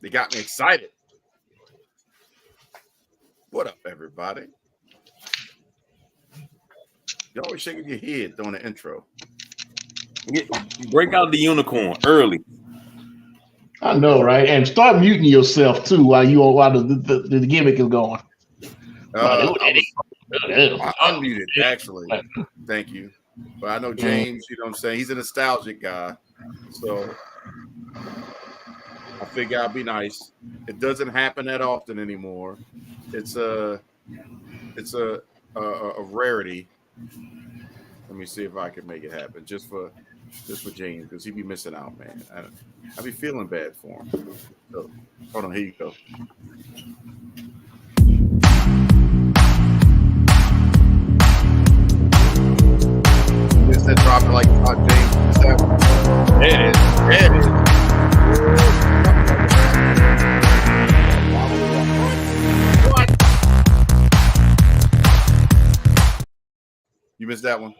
They got me excited. What up, everybody? You're always shaking your head during the intro. Break out the unicorn early. I know, right? And start muting yourself too while the gimmick is going. I unmuted, actually. Thank you. But I know James, you know what I'm saying? He's a nostalgic guy. So I figure I'll be nice. It doesn't happen that often anymore. It's a rarity. Let me see if I can make it happen just for James, because he'd be missing out, man. I'd be feeling bad for him. So hold on, here you go. Is that dropping like James? Is that one? There it is. There it is. What? You missed that one?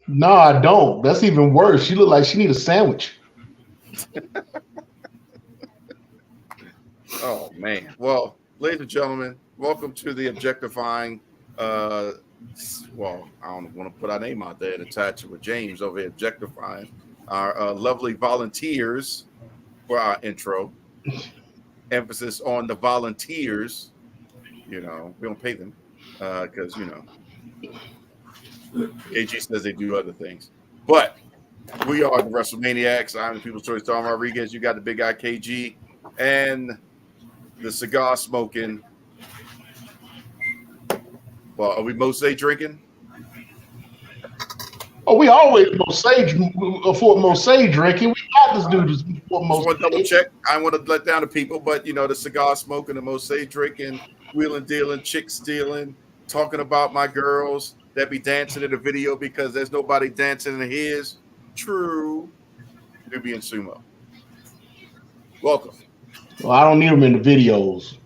No, I don't. That's even worse. She look like she need a sandwich. Oh, man. Well, ladies and gentlemen, welcome to the objectifying. Well, I don't want to put our name out there and attach it with James over here, objectifying our lovely volunteers for our intro. Emphasis on the volunteers. You know, we don't pay them because, you know, AG says they do other things. But we are the Wrestlemaniacs. I'm the People's Choice, Tom Rodriguez. You got the big guy, KG, and the cigar smoking. Well, are we Mose drinking? Oh, we always Mose drinking. We got this dude for Mose. I want to double check. I want to let down the people, but you know, the cigar smoking, the Mose drinking, wheeling, dealing, chick stealing, talking about my girls that be dancing in the video because there's nobody dancing in his. True. Newbie and Sumo. Welcome. Well, I don't need them in the videos.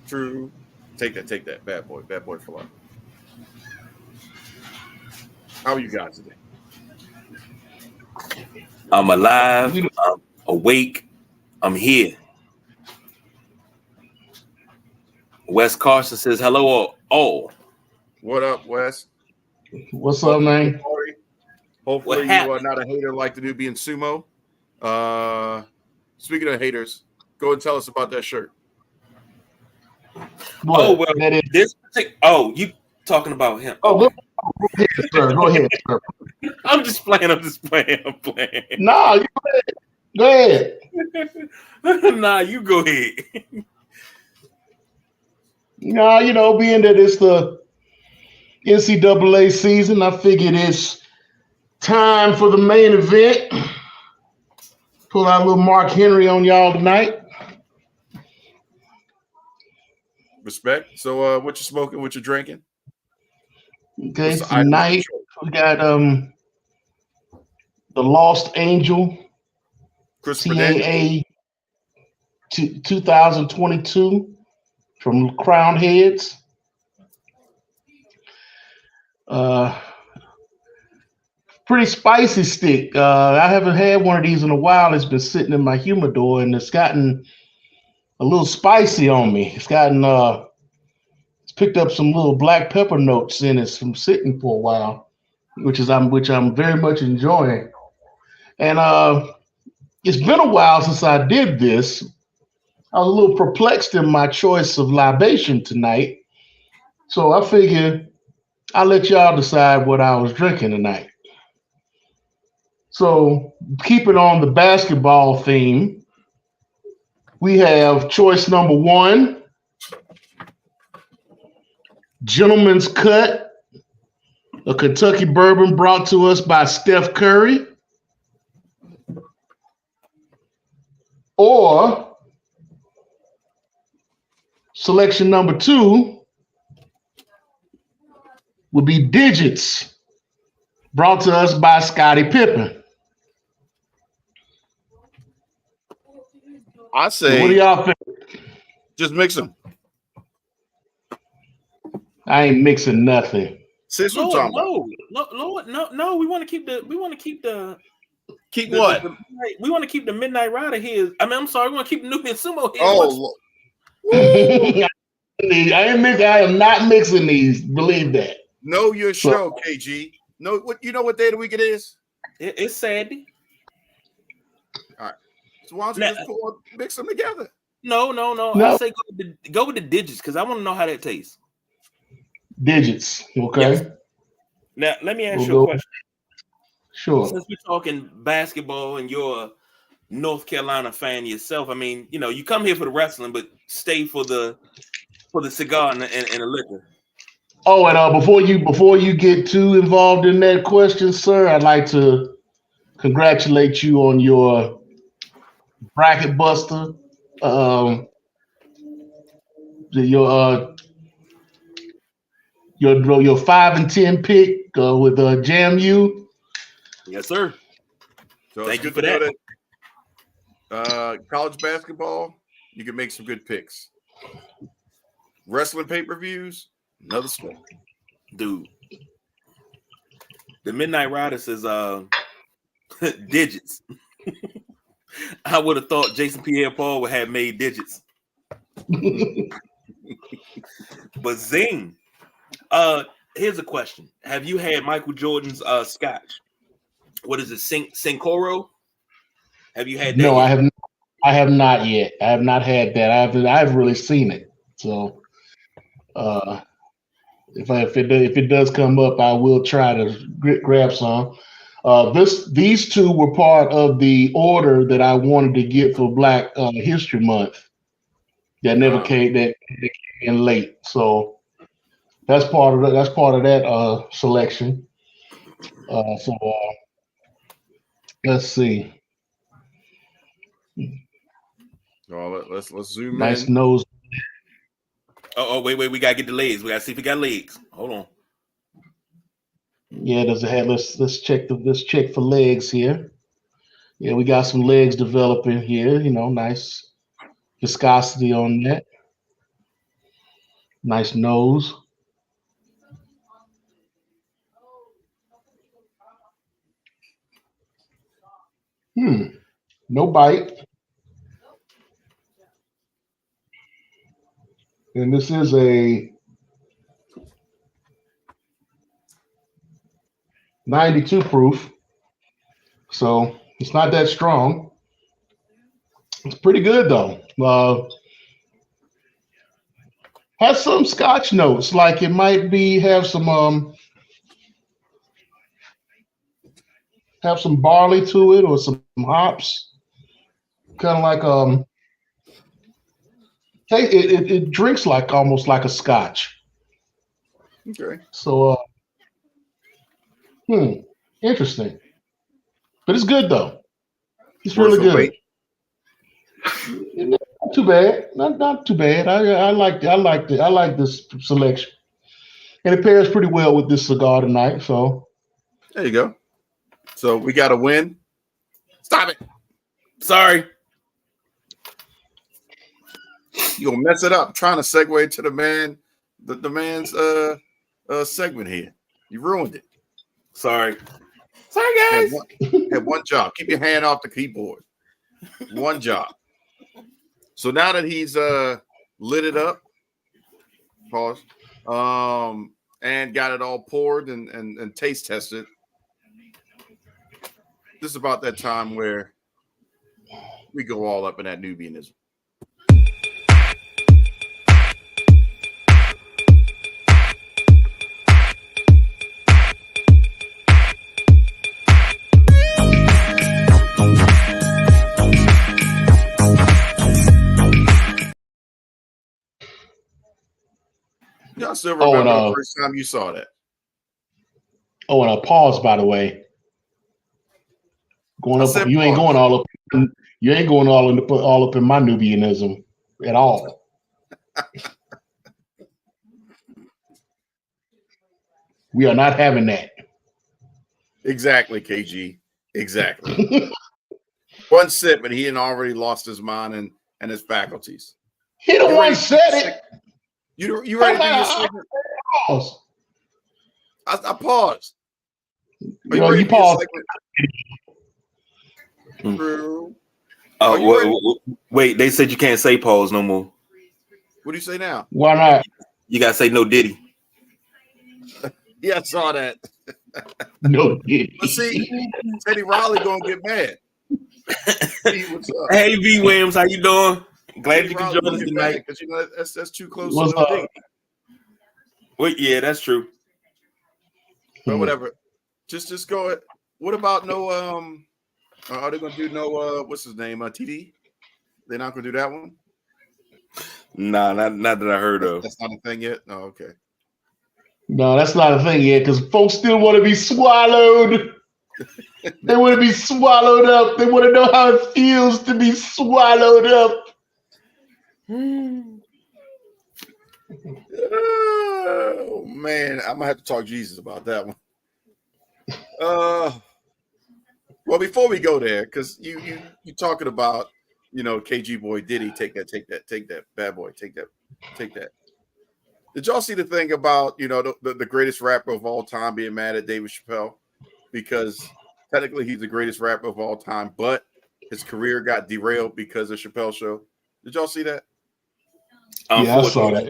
True. Take that. Bad boy for life. How are you guys today? I'm alive. I'm awake. I'm here. Wes Carson says hello all. What up, Wes? What's up, man? Hopefully you are not a hater like the Newbie and Sumo. Speaking of haters, go and tell us about that shirt. What? You talking about him? Oh, go ahead, sir. Go ahead, sir. I'm playing. Nah, you go ahead. Nah, you go ahead. Nah, you know, being that it's the NCAA season, I figured it's time for the main event. Pull out a little Mark Henry on y'all tonight. Respect. So what you smoking, what you drinking? Okay, tonight we got the Lost Angel TAA 2022 from Crown Heads. Pretty spicy stick. I haven't had one of these in a while. It's been sitting in my humidor and it's gotten a little spicy on me. It's picked up some little black pepper notes in it from sitting for a while, which I'm very much enjoying. And it's been a while since I did this. I was a little perplexed in my choice of libation tonight. So I figured I'll let y'all decide what I was drinking tonight. So keeping on the basketball theme, we have choice number 1, Gentleman's Cut, a Kentucky bourbon brought to us by Steph Curry. Or selection number 2 would be Digits, brought to us by Scottie Pippen. I say, so what do y'all think? Just mix them. I ain't mixing nothing. No. We want to keep the Keep what? We want to keep the Midnight Rider here. I mean, I'm sorry, we want to keep the Nubian Sumo here. Oh, I am not mixing these. Believe that. know your show, KG. You know what day of the week it is? It's Sandy. All right. So why don't you just mix them together? No. I say go with the digits because I want to know how that tastes. Digits. Okay. Yes. Now let me ask you a question. Sure. Since we're talking basketball and you're a North Carolina fan yourself, I mean, you come here for the wrestling, but stay for the cigar and the liquor. Oh, and before you get too involved in that question, sir, I'd like to congratulate you on your bracket buster. Your 5 and 10 pick with Jam U. Yes, sir. So Thank you for that. College basketball, you can make some good picks. Wrestling pay-per-views, another story. Dude. The Midnight Rider says digits. I would have thought Jason Pierre-Paul would have made digits. But zing. Here's a question. Have you had Michael Jordan's scotch? What is it? Sincoro? Have you had that? No, yet? I have not yet. I have not had that. I've really seen it. So if it does come up, I will try to grab some. These two were part of the order that I wanted to get for Black History Month. That never came. That came in late. So that's part of that selection. So let's see. Oh, let's zoom Nice in. nose. Oh, wait. We gotta get the legs. We gotta see if we got legs. Hold on. Yeah, does it have? Let's check for legs here. Yeah, we got some legs developing here. Nice viscosity on that. Nice nose. No bite. And this is a 92 proof. So it's not that strong. It's pretty good though. Has some Scotch notes, like it might have some barley to it or some hops. Kind of like it drinks like almost like a Scotch. Okay. So interesting. But it's good though. It's really good. Not too bad. Not too bad. I like this selection. And it pairs pretty well with this cigar tonight. So there you go. So we got a win. Stop it. Sorry. You're gonna mess it up trying to segue to the man's segment here. You ruined it. Sorry, guys. Have one job. Keep your hand off the keyboard. One job. So now that he's lit it up, pause, and got it all poured and taste tested, this is about that time where we go all up in that Nubianism. I still remember the first time you saw that. Oh, and a pause, by the way. You ain't going all up. You ain't going all up in my Nubianism at all. We are not having that. Exactly, KG. Exactly. One sip, and he had already lost his mind and his faculties. He the one said it. You ready to do your segment? Pause. I paused. You paused. True. Wait, they said you can't say pause no more. What do you say now? Why not? You gotta say no Diddy. Yeah, I saw that. No. But see, Teddy Riley gonna get mad. See, what's up? Hey V Williams, how you doing? Glad Teddy you can Riley join us gonna get tonight. mad because you know that's too close What's to no up? diggity. Well, yeah, that's true. But whatever. Just go ahead. What about no are they gonna do no what's his name? TD? They're not gonna do that one? Nah, not that I heard of. That's not a thing yet? Oh, okay. No, that's not a thing yet because folks still want to be swallowed. They want to be swallowed up. They want to know how it feels to be swallowed up. Oh man, I'm gonna have to talk Jesus about that one. Well, before we go there, because you talking about KG boy Diddy, take that bad boy, take that. Did y'all see the thing about the greatest rapper of all time being mad at David Chappelle because technically he's the greatest rapper of all time, but his career got derailed because of Chappelle show? Did y'all see that? Yeah, I saw that.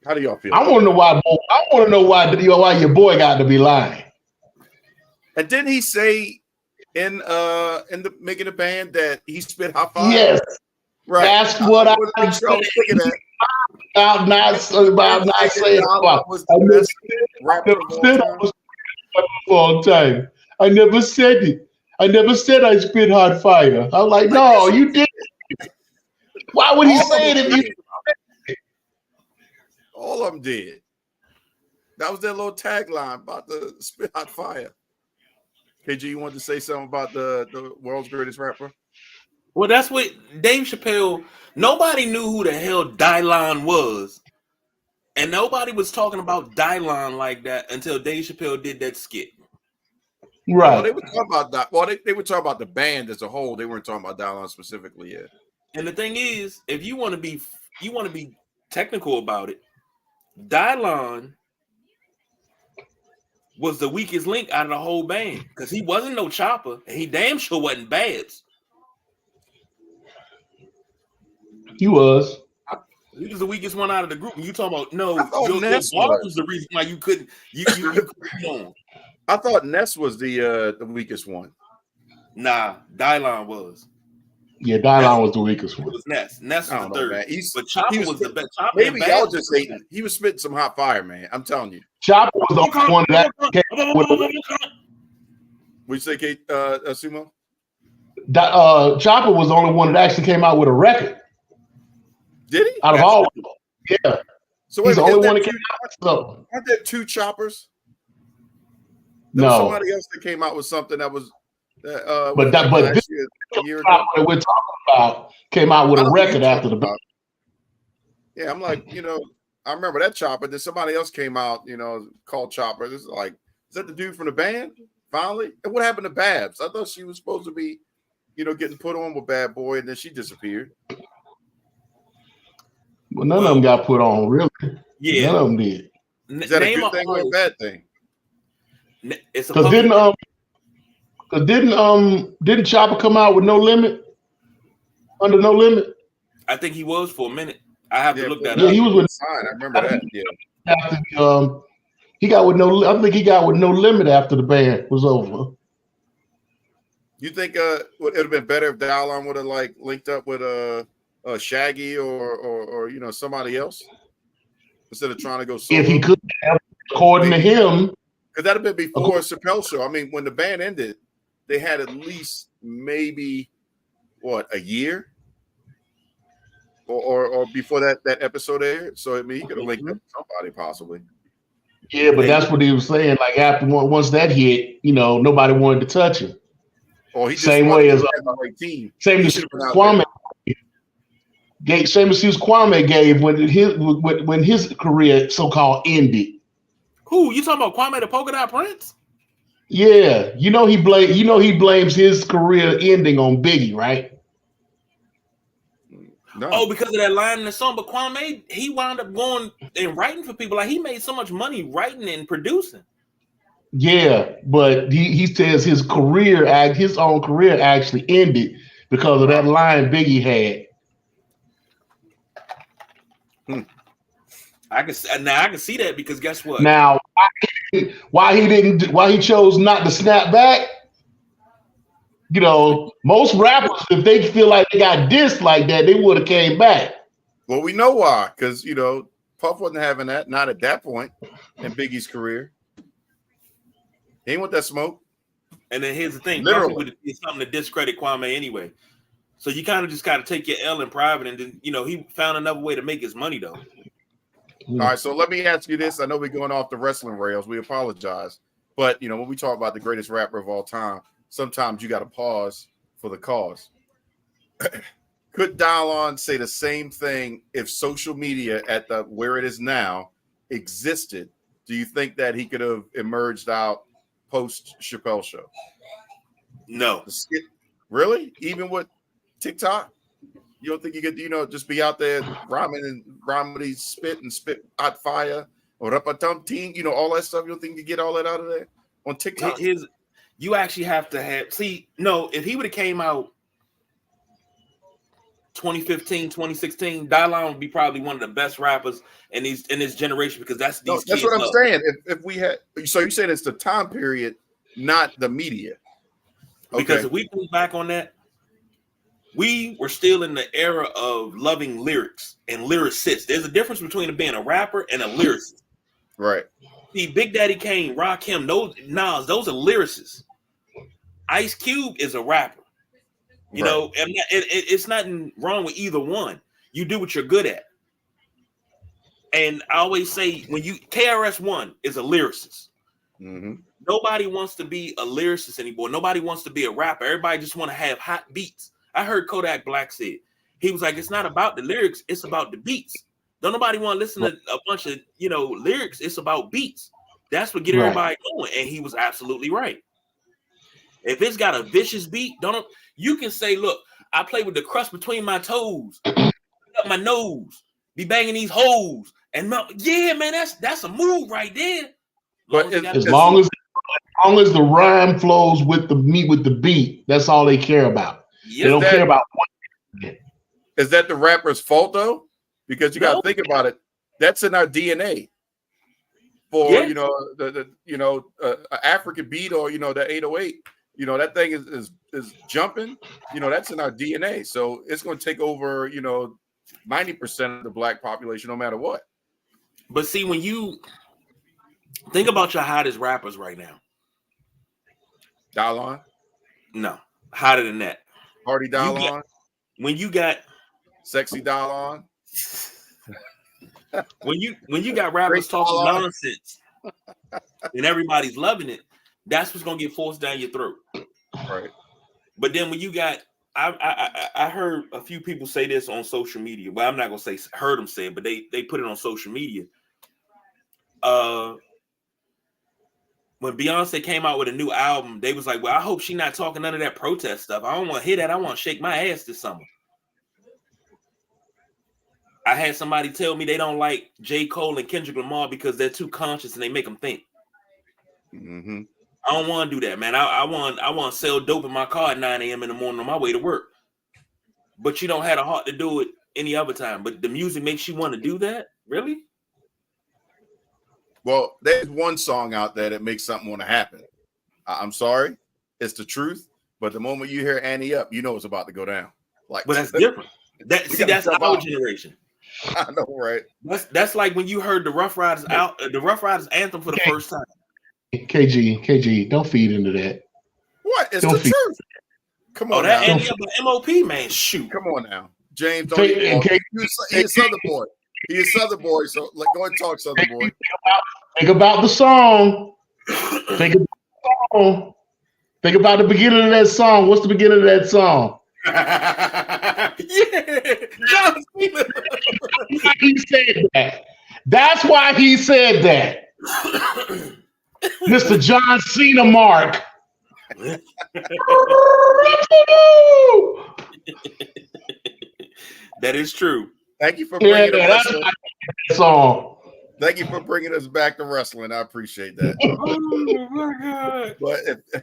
How do y'all feel? I want to know why. I want to know why your boy got to be lying. And didn't he say in the making a band that he spit hot fire? Yes, right. That's what I was thinking. About not saying about. Was the best rapper of all time. I never said it. I never said I spit hot fire. I'm like, no, you didn't. Why would he say it if you? All of them did. That was their little tagline about the spit hot fire. KG, you wanted to say something about the world's greatest rapper? Well, that's what Dave Chappelle. Nobody knew who the hell Dylon was, and nobody was talking about Dylon like that until Dave Chappelle did that skit. Right. Well, they were talking about that. Well, they were talking about the band as a whole. They weren't talking about Dylon specifically yet. And the thing is, if you want to be technical about it, Dylon was the weakest link out of the whole band because he wasn't no chopper and he damn sure wasn't Babs. He was. He was the weakest one out of the group. And you talking about your Ness was the reason why you couldn't on. I thought Ness was the weakest one. Nah, Dylon was. Yeah, Dylon was the weakest one. It was Ness. Ness was the third. Man. But Chopper was the best. Chopper maybe y'all just hating. He was spitting some hot fire, man. I'm telling you. Chopper was the one that came with Would you say, Kate, Sumo? Chopper was the only one that actually came out with a record. Did he? Out of all of them. Yeah. So he's the only one that came out with something. Aren't there two choppers? No. Somebody else that came out with something that was but this year that we're talking about came out with a record after the Yeah, I'm like, I remember that Chopper. Then somebody else came out, called Chopper. This is like, is that the dude from the band? Finally? And what happened to Babs? I thought she was supposed to be, getting put on with Bad Boy, and then she disappeared. Well, none of them got put on, really. Yeah. None of them did. Is that a good thing or a bad thing? It's because didn't Chopper come out with No Limit? Under No Limit? I think he was for a minute. I have to look that up. Yeah, he was with Sign. I remember that. Yeah. After he got with I think he got with No Limit after the band was over. You think it would have been better if Dylon would have linked up with Shaggy or somebody else instead of trying to go solo? If he could have, according to him. Because that'd have been before Chappelle show. I mean, when the band ended, they had at least maybe a year or before that episode aired. So I mean, he could have linked up with somebody possibly. Yeah, but that's what he was saying. Like after once that hit, nobody wanted to touch him. Or he just same way as team. Same as Kwame. Same as Kwame gave when his career so-called ended. Who you talking about? Kwame the Polka Dot Prince? Yeah, he blames his career ending on Biggie, right? No. Oh, because of that line in the song. But Kwame, he wound up going and writing for people. Like he made so much money writing and producing. Yeah, but he says his own career actually ended because of that line Biggie had. I can see that because guess what? Now, why he chose not to snap back? You know, most rappers, if they feel like they got dissed like that, they would have came back. Well, we know why, because Puff wasn't having that, not at that point in Biggie's career. He ain't want that smoke. And then here's the thing: Literally, Puffy would be something to discredit Kwame anyway. So you kind of just got to take your L in private, and then he found another way to make his money though. All right, so let me ask you this. I know we're going off the wrestling rails. We apologize. But, when we talk about the greatest rapper of all time, sometimes you got to pause for the cause. Could Dylon say the same thing if social media at where it is now existed? Do you think that he could have emerged out post Chappelle Show? No. Really? Even with TikTok? You don't think you could, just be out there rhyming spit hot fire or rapatum all that stuff? You don't think you get all that out of there on TikTok? You actually have to have if he would have came out 2015, 2016, Dylon would be probably one of the best rappers in this generation because that's what I'm saying. If we had, so you said it's the time period, not the media. Okay. Because if we look back on that, we were still in the era of loving lyrics and lyricists. There's a difference between being a rapper and a lyricist. Right. See, Big Daddy Kane, Rakim, Nas, those are lyricists. Ice Cube is a rapper. It's nothing wrong with either one. You do what you're good at. And I always say KRS-One is a lyricist. Mm-hmm. Nobody wants to be a lyricist anymore. Nobody wants to be a rapper. Everybody just want to have hot beats. I heard Kodak Black say he was like, it's not about the lyrics, it's about the beats. Don't nobody want to listen to a bunch of lyrics. It's about beats. That's what get everybody going. And he was absolutely right. If it's got a vicious beat, you can say, look, I play with the crust between my toes, up my nose, be banging these hoes, and yeah, man, that's a move right there. But as long as the rhyme flows with the beat, that's all they care about. They don't care about what. Is that the rapper's fault though? Because you got to think about it. That's in our DNA. For African beat or the 808, that thing is jumping. That's in our DNA. So it's going to take over 90% of the black population, no matter what. But see, when you think about your hottest rappers right now, Dylon, no, hotter than that. Hardy Dylon. When you got sexy Dylon. When you got rappers talking nonsense and everybody's loving it, that's what's gonna get forced down your throat. Right. But then when you got, I heard a few people say this on social media. Well, I'm not gonna say heard them say it, but they put it on social media. When Beyonce came out with a new album, they was like, well, I hope she's not talking none of that protest stuff. I don't want to hear that. I want to shake my ass this summer. I had somebody tell me they don't like J. Cole and Kendrick Lamar because they're too conscious and they make them think. Mm-hmm. I don't want to do that, man. I want to sell dope in my car at 9 a.m. in the morning on my way to work. But you don't have the heart to do it any other time. But the music makes you want to do that? Really? Well, there's one song out there that makes something want to happen. I'm sorry. It's the truth. But the moment you hear Annie Up, it's about to go down. But that's different. That's our generation. I know, right? That's like when you heard the Rough Riders anthem for the first time. KG, don't feed into that. What? It's the truth. Come on, that Annie Up MOP, man. Shoot. Come on now, James. Don't he's a Southern boy. He's a Southern boy. So go ahead and talk, Southern boy. Think about the song. Think about the beginning of that song. What's the beginning of that song? Yeah, John Cena. He said that. That's why he said that. Mr. John Cena Mark. That is true. Thank you for bringing that song. Thank you for bringing us back to wrestling. I appreciate that. Oh my God. But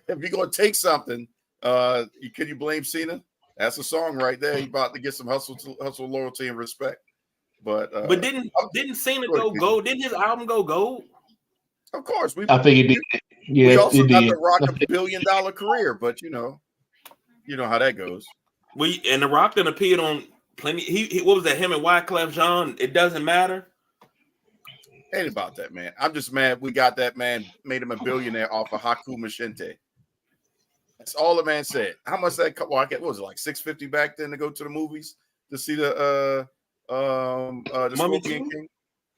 if you're gonna take something, can you blame Cena? That's a song right there. He's about to get some hustle, loyalty, and respect. But didn't Cena go gold? Didn't his album go gold? Of course, I think it did. Yeah, we also it got did. The Rock $1 billion career, but you know how that goes. And The Rock done appeared on plenty. He what was that? Him and Wyclef Jean. It doesn't matter. Ain't about that, man. I'm just mad we got that man, made him a billionaire off of Haku Machente. That's all the man said. How much that? Well, what was it, like $650 back then to go to the movies to see the Mummy Scorpion 2? King?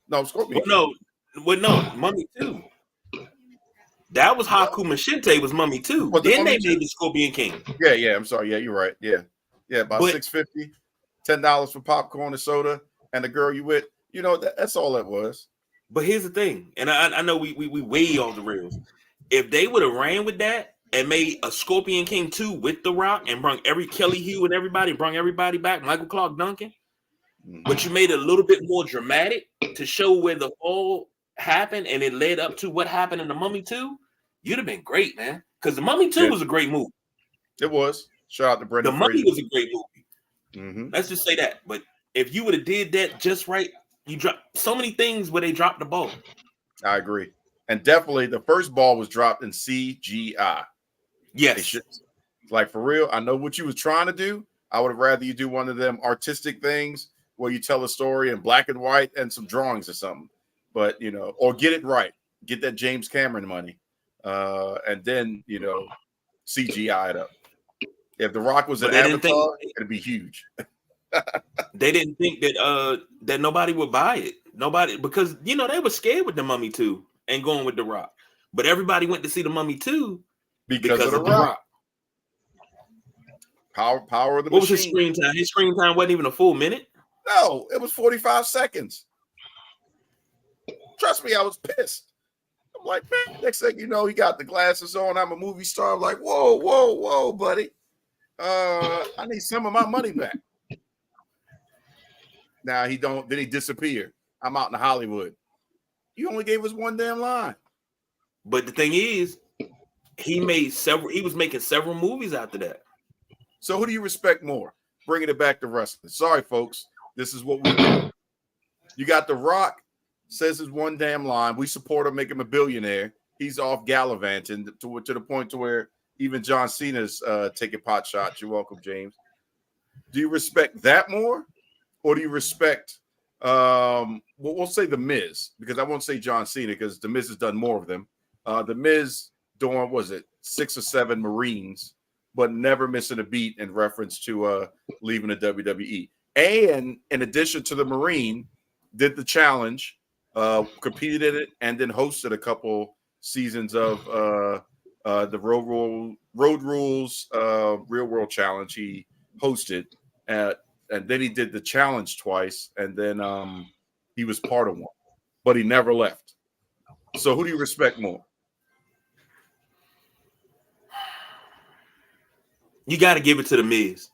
No, Scorpion King. No, Mummy 2. That was Haku Machente was Mummy 2. Then they made the Scorpion King. Yeah. I'm sorry. Yeah, you're right. Yeah. About $650, $10 for popcorn and soda, and the girl you with. You know that's all that was. But here's the thing, and I know we way off the rails. If they would have ran with that and made a Scorpion King 2 with The Rock and brung Kelly Hugh and everybody back, Michael Clark Duncan, but you made it a little bit more dramatic to show where the fall happened and it led up to what happened in The Mummy 2, you'd have been great, man. Because The Mummy 2 was a great movie. It was. Shout out to Brendan The Mummy Fraser. was a great movie. Let's just say that. But if you would have did that just right, you dropped so many things where they dropped the ball. I agree. And definitely the first ball was dropped in CGI. Yes. Like, for real, I know what you was trying to do. I would have rather you do one of them artistic things where you tell a story in black and white and some drawings or something. But, or get it right. Get that James Cameron money. And then, CGI it up. If The Rock was an Avatar, it'd be huge. They didn't think that nobody would buy it. Nobody, because they were scared with The Mummy 2 and going with The Rock. But everybody went to see The Mummy 2 because of The Rock. Power of the machine. What was his screen time? His screen time wasn't even a full minute. No, it was 45 seconds. Trust me, I was pissed. I'm like, man, next thing you know, he got the glasses on. I'm a movie star. I'm like, whoa, buddy. I need some of my money back. Now then he disappeared. I'm out in Hollywood. You only gave us one damn line. But the thing is, he was making several movies after that. So who do you respect more? Bringing it back to wrestling. Sorry, folks. This is what we do. You got The Rock, says his one damn line. We support him, make him a billionaire. He's off gallivanting to the point to where even John Cena's taking pot shots. You're welcome, James. Do you respect that more? Or do you respect, we'll say The Miz, because I won't say John Cena because The Miz has done more of them. The Miz doing, 6 or 7 Marines, but never missing a beat in reference to leaving the WWE. And in addition to the Marine, did the challenge, competed in it, and then hosted a couple seasons of the Road Rules Real World Challenge. He hosted and then he did the challenge twice, and then he was part of one, but he never left. So who do you respect more? You got to give it to The Miz.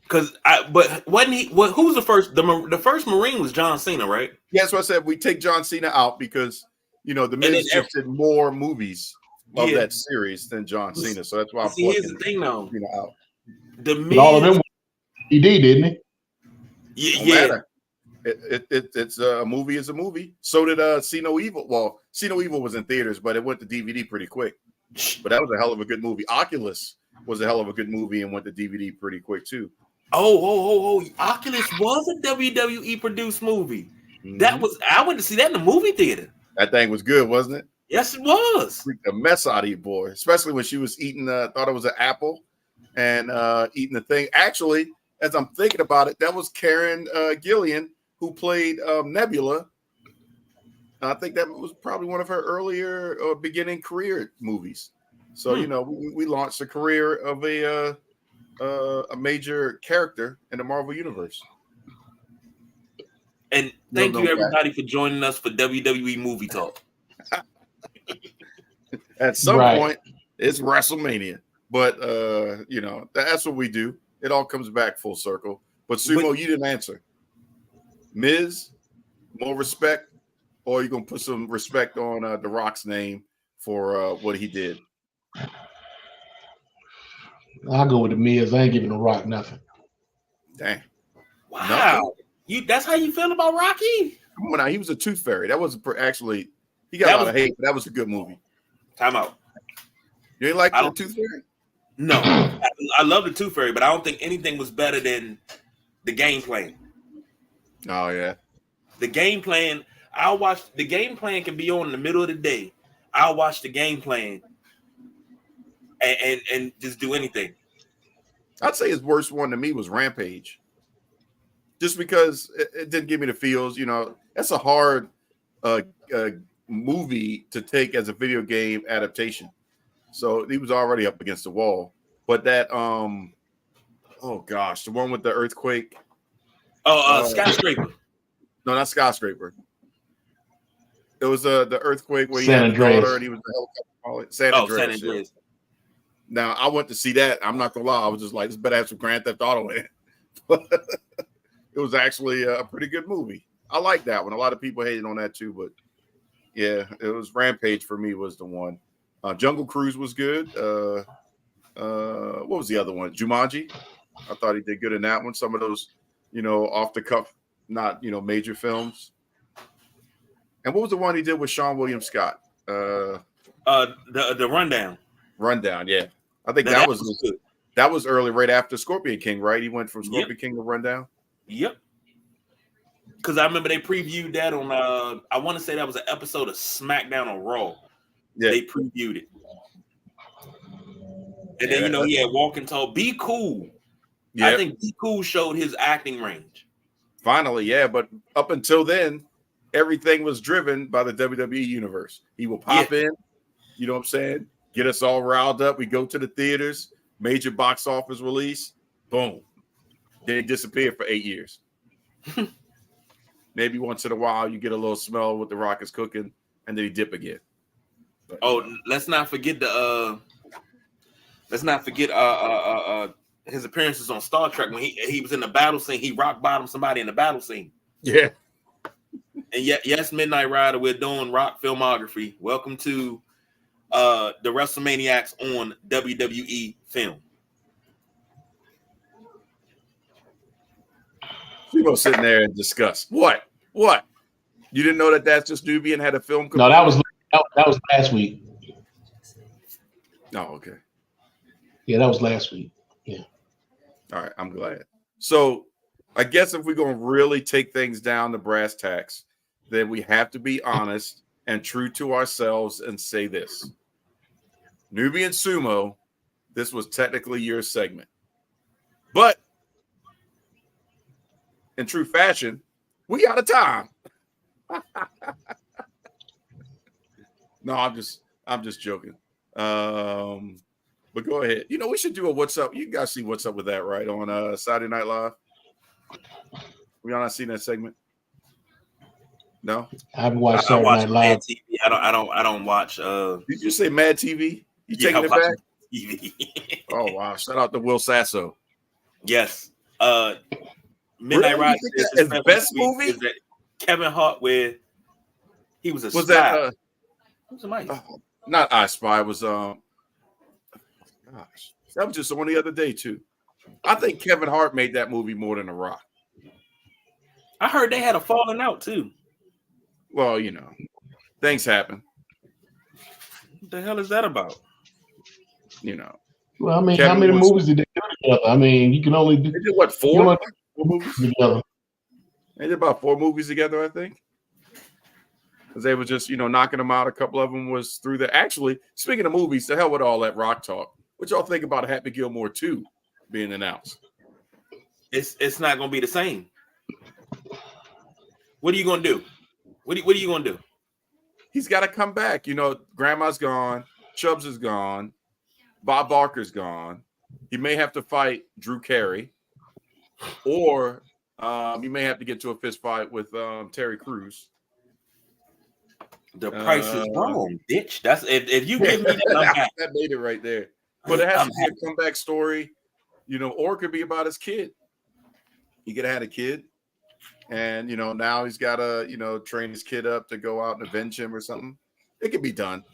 Because but wasn't he? Who was the first? The first Marine was John Cena, right? Yeah, that's what I said. We take John Cena out because The Miz just did more movies of that series than John Cena. So that's why I'm here's the thing, though. Cena out. The Miz, all of them he didn't he? Yeah. It's a movie is a movie. So did See No Evil. Well, See No Evil was in theaters, but it went to DVD pretty quick. But that was a hell of a good movie. Oculus was a hell of a good movie and went to DVD pretty quick too. Oh! Oculus was a WWE produced movie. Mm-hmm. I went to see that in the movie theater. That thing was good, wasn't it? Yes, it was. Freaked the mess out of you, boy. Especially when she was eating, thought it was an apple, and eating the thing. Actually, as I'm thinking about it, that was Karen Gillian who played Nebula. I think that was probably one of her earlier beginning career movies. So we launched a career of a major character in the Marvel universe. And thank you everybody for joining us for WWE Movie Talk. At some point, it's WrestleMania, but that's what we do. It all comes back full circle. But Sumo, you didn't answer. Miz, more respect, or you gonna put some respect on The Rock's name for what he did? I'll go with the Miz. I ain't giving The Rock nothing. Dang. Wow. That's how you feel about Rocky? Come on now, he was a tooth fairy. That was actually he got a lot of hate, but that was a good movie. Time out. You ain't like the Tooth Fairy? No, I love the Tooth Fairy, but I don't think anything was better than the game plan. Oh yeah, the game plan. I'll watch the game plan. Can be on in the middle of the day. I'll watch the game plan and just do anything. I'd say his worst one to me was Rampage, just because it didn't give me the feels. You know, that's a hard movie to take as a video game adaptation. So he was already up against the wall. But that oh gosh, the one with the earthquake. Skyscraper. No, not Skyscraper. It was the earthquake where he San had Andreas. the daughter and he was the helicopter. San Andreas. San Andreas. Now I went to see that. I'm not gonna lie, I was just like, this better have some Grand Theft Auto in it. But it was actually a pretty good movie. I like that one. A lot of people hated on that too, but yeah, it was Rampage for me was the one. Jungle Cruise was good. What was the other one? Jumanji. I thought he did good in that one. Some of those, off the cuff, not major films. And what was the one he did with Sean William Scott? The Rundown. Rundown, yeah. I think that was early, right after Scorpion King, right? He went from Scorpion King to Rundown. Yep. Because I remember they previewed that on. I want to say that was an episode of SmackDown on Raw. Yeah. They previewed it. And then, he had Walk and Talk. Be Cool. Yeah. I think Be Cool showed his acting range. Finally, yeah. But up until then, everything was driven by the WWE universe. He will pop in, you know what I'm saying? Get us all riled up. We go to the theaters, major box office release, boom. Then he disappeared for 8 years. Maybe once in a while you get a little smell what the Rock is cooking, and then he dip again. But, let's not forget his appearances on Star Trek when he was in the battle scene. He rock bottomed somebody in the battle scene. Yeah. And yes, Midnight Rider, we're doing Rock filmography. Welcome to the Wrestlemaniacs on WWE Film. People sitting there and discuss what? You didn't know that's just Nubian had a film? No, that was last week. Oh, okay. Yeah, that was last week. Yeah. All right, I'm glad. So I guess if we're going to really take things down to brass tacks, then we have to be honest and true to ourselves and say this. Nubian Sumo, this was technically your segment. But in true fashion, we out of time. No, I'm just joking. But go ahead. We should do a what's up. You guys see what's up with that, right? On Saturday Night Live. We all not seen that segment? No? I haven't watched Saturday Night Live. TV. I don't watch Did you say Mad TV? You taking it back? TV. Oh wow. Shout out to Will Sasso. Yes. Midnight Rider is the best movie? Is that Kevin Hart where he was a spy. That Who's the mic? Not I Spy. It was gosh, that was just on the other day too. I think Kevin Hart made that movie more than The Rock. I heard they had a falling out too. Well, things happen. What the hell is that about? Well, I mean, Kevin how many was- movies did they do together? I mean, you can only do They did what, four? You know- Four movies? together. They did about 4 movies together, I think. Because they were just, knocking them out. A couple of them was through the. Actually, speaking of movies, the hell with all that Rock talk. What y'all think about Happy Gilmore 2 being announced? It's not gonna be the same. What are you gonna do? What are you gonna do? He's got to come back. Grandma's gone. Chubbs is gone. Bob Barker's gone. He may have to fight Drew Carey, or he may have to get to a fist fight with Terry Crews. The price is wrong, bitch. That's if you give me that, that made it right there. But it has to be a comeback story, or it could be about his kid. He could have had a kid. and now he's got to train his kid up to go out and avenge him or something. It can be done.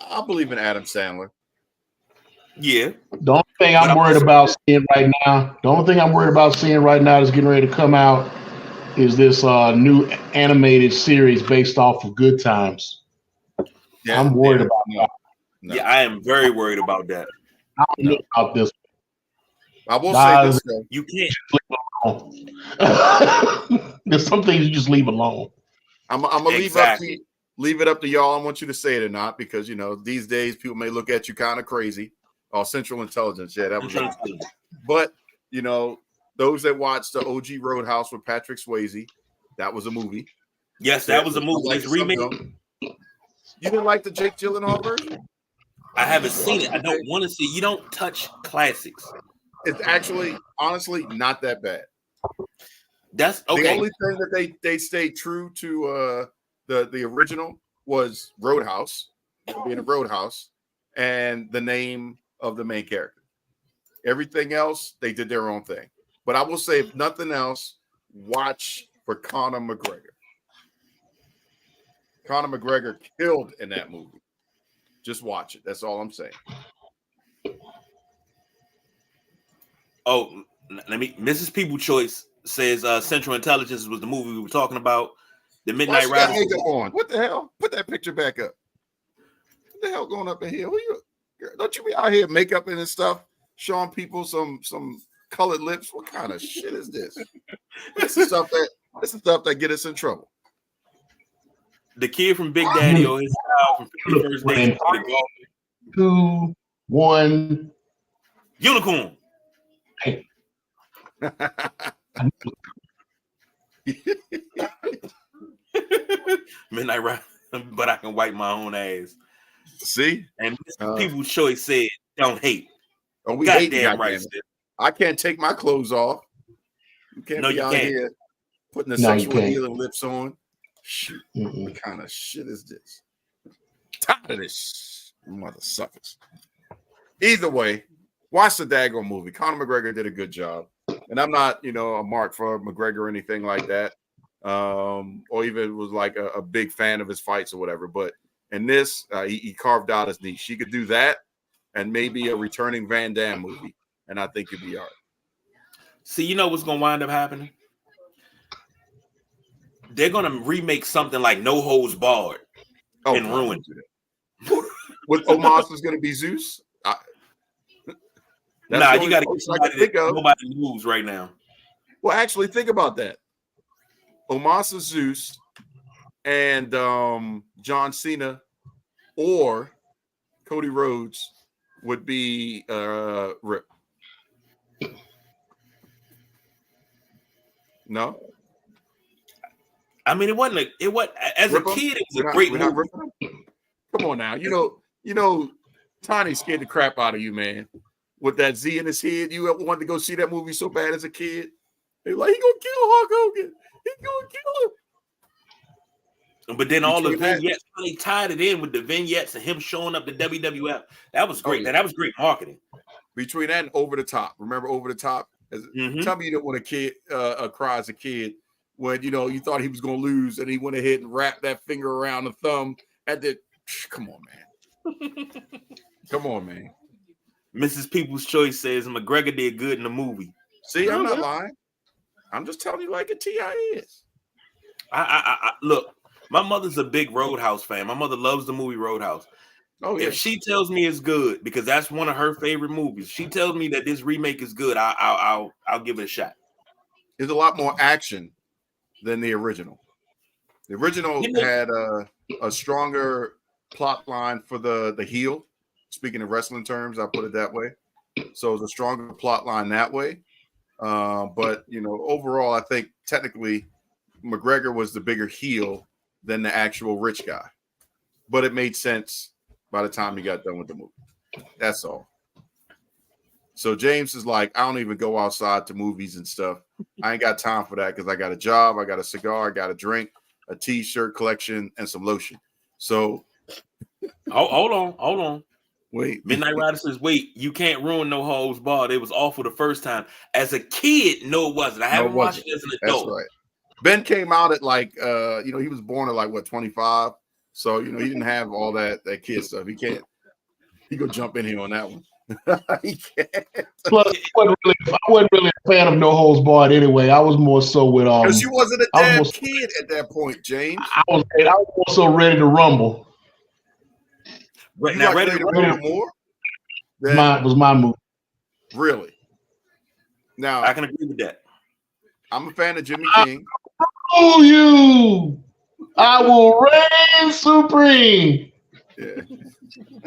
I believe in Adam Sandler. Yeah. The only thing I'm worried about seeing right now, that's getting ready to come out is this new animated series based off of Good Times. Yeah, I'm worried about that. No. Yeah, I am very worried about that. I don't know about this. I will say this though. You can't. There's some things you just leave alone. I'm gonna leave it up to y'all. I want you to say it or not, because these days people may look at you kind of crazy. Oh, Central Intelligence, yeah, that was it. But those that watched the OG Roadhouse with Patrick Swayze, that was a movie. Yes, that was a movie. It's remake. You didn't like the Jake Gyllenhaal version? I haven't seen it. I don't want to see. You don't touch classics. It's actually, honestly, not that bad. That's okay. The only thing that they stayed true to the original was Roadhouse, being a Roadhouse, and the name of the main character. Everything else, they did their own thing. But I will say, if nothing else, watch for Conor McGregor. Conor McGregor killed in that movie. Just watch it. That's all I'm saying. Oh, Mrs. People Choice says Central Intelligence was the movie we were talking about. The Midnight Rider. What the hell? Put that picture back up. What the hell going up in here? Don't you be out here makeup and stuff, showing people some colored lips? What kind of shit is this? This is stuff that get us in trouble. The kid from Big Daddy or his child from 51st Dates. 2, 1. Unicorn. Midnight Rider, but I can wipe my own ass. See? And People's Choice said, don't hate. Oh, we hate right. I can't take my clothes off. You can't be out here putting the sexual healing lips on. Shoot. What kind of shit is this? Tired of this mother suckers. Either way, watch the daggone movie. Conor McGregor did a good job. And I'm not, a mark for McGregor or anything like that. Or even was like a big fan of his fights or whatever. But in this, he carved out his niche. He could do that and maybe a returning Van Damme movie. And I think it'd be all right. See, you know what's going to wind up happening? They're going to remake something like No Holds Barred and ruin it. With Omos is going to be Zeus? Nah, you got to get somebody that nobody moves right now. Well, actually, think about that. Omos is Zeus and John Cena or Cody Rhodes would be Rip. No? I mean, it wasn't as a kid, it was a great movie. Come on now. Tony's scared the crap out of you, man. With that Z in his head, you ever wanted to go see that movie so bad as a kid? They're like, he gonna kill Hulk Hogan. He gonna kill him. But then all the vignettes, they tied it in with the vignettes and him showing up to WWF. That was great. That was great marketing. Between that and Over the Top. Remember Over the Top? Tell me you didn't want a kid cry as a kid when you thought he was gonna lose and he went ahead and wrapped that finger around the thumb at the. Come on, man. Come on, man. Mrs. People's Choice says McGregor did good in the movie. See, I'm not lying. I'm just telling you like a T.I. is. I look, my mother's a big Roadhouse fan. My mother loves the movie Roadhouse. Oh, yeah. If she tells me it's good, because that's one of her favorite movies, she tells me that this remake is good, I'll give it a shot. There's a lot more action than the original. The original had a stronger plot line for the heel. Speaking of wrestling terms, I put it that way. So it's a stronger plot line that way. But overall, I think technically McGregor was the bigger heel than the actual rich guy. But it made sense by the time he got done with the movie. That's all. So James is like, I don't even go outside to movies and stuff. I ain't got time for that because I got a job, I got a cigar, I got a drink, a t-shirt collection, and some lotion. So hold on. Wait. Midnight Rider says, wait, you can't ruin No Holds Barred. It was awful the first time. As a kid, no, it wasn't. I haven't watched it as an adult. That's right. Ben came out at like he was born at like what 25. So he didn't have all that kid stuff. He could jump in here on that one. He can't. Plus, I wasn't really a fan of No Holds Barred anyway. I was more so with Because you wasn't a damn kid at that point, James. I was more so Ready to Rumble. Right now, Ready to Rumble more. Was my move. Really? Now I can agree with that. I'm a fan of Jimmy King. Oh, you! I will reign supreme. Yeah.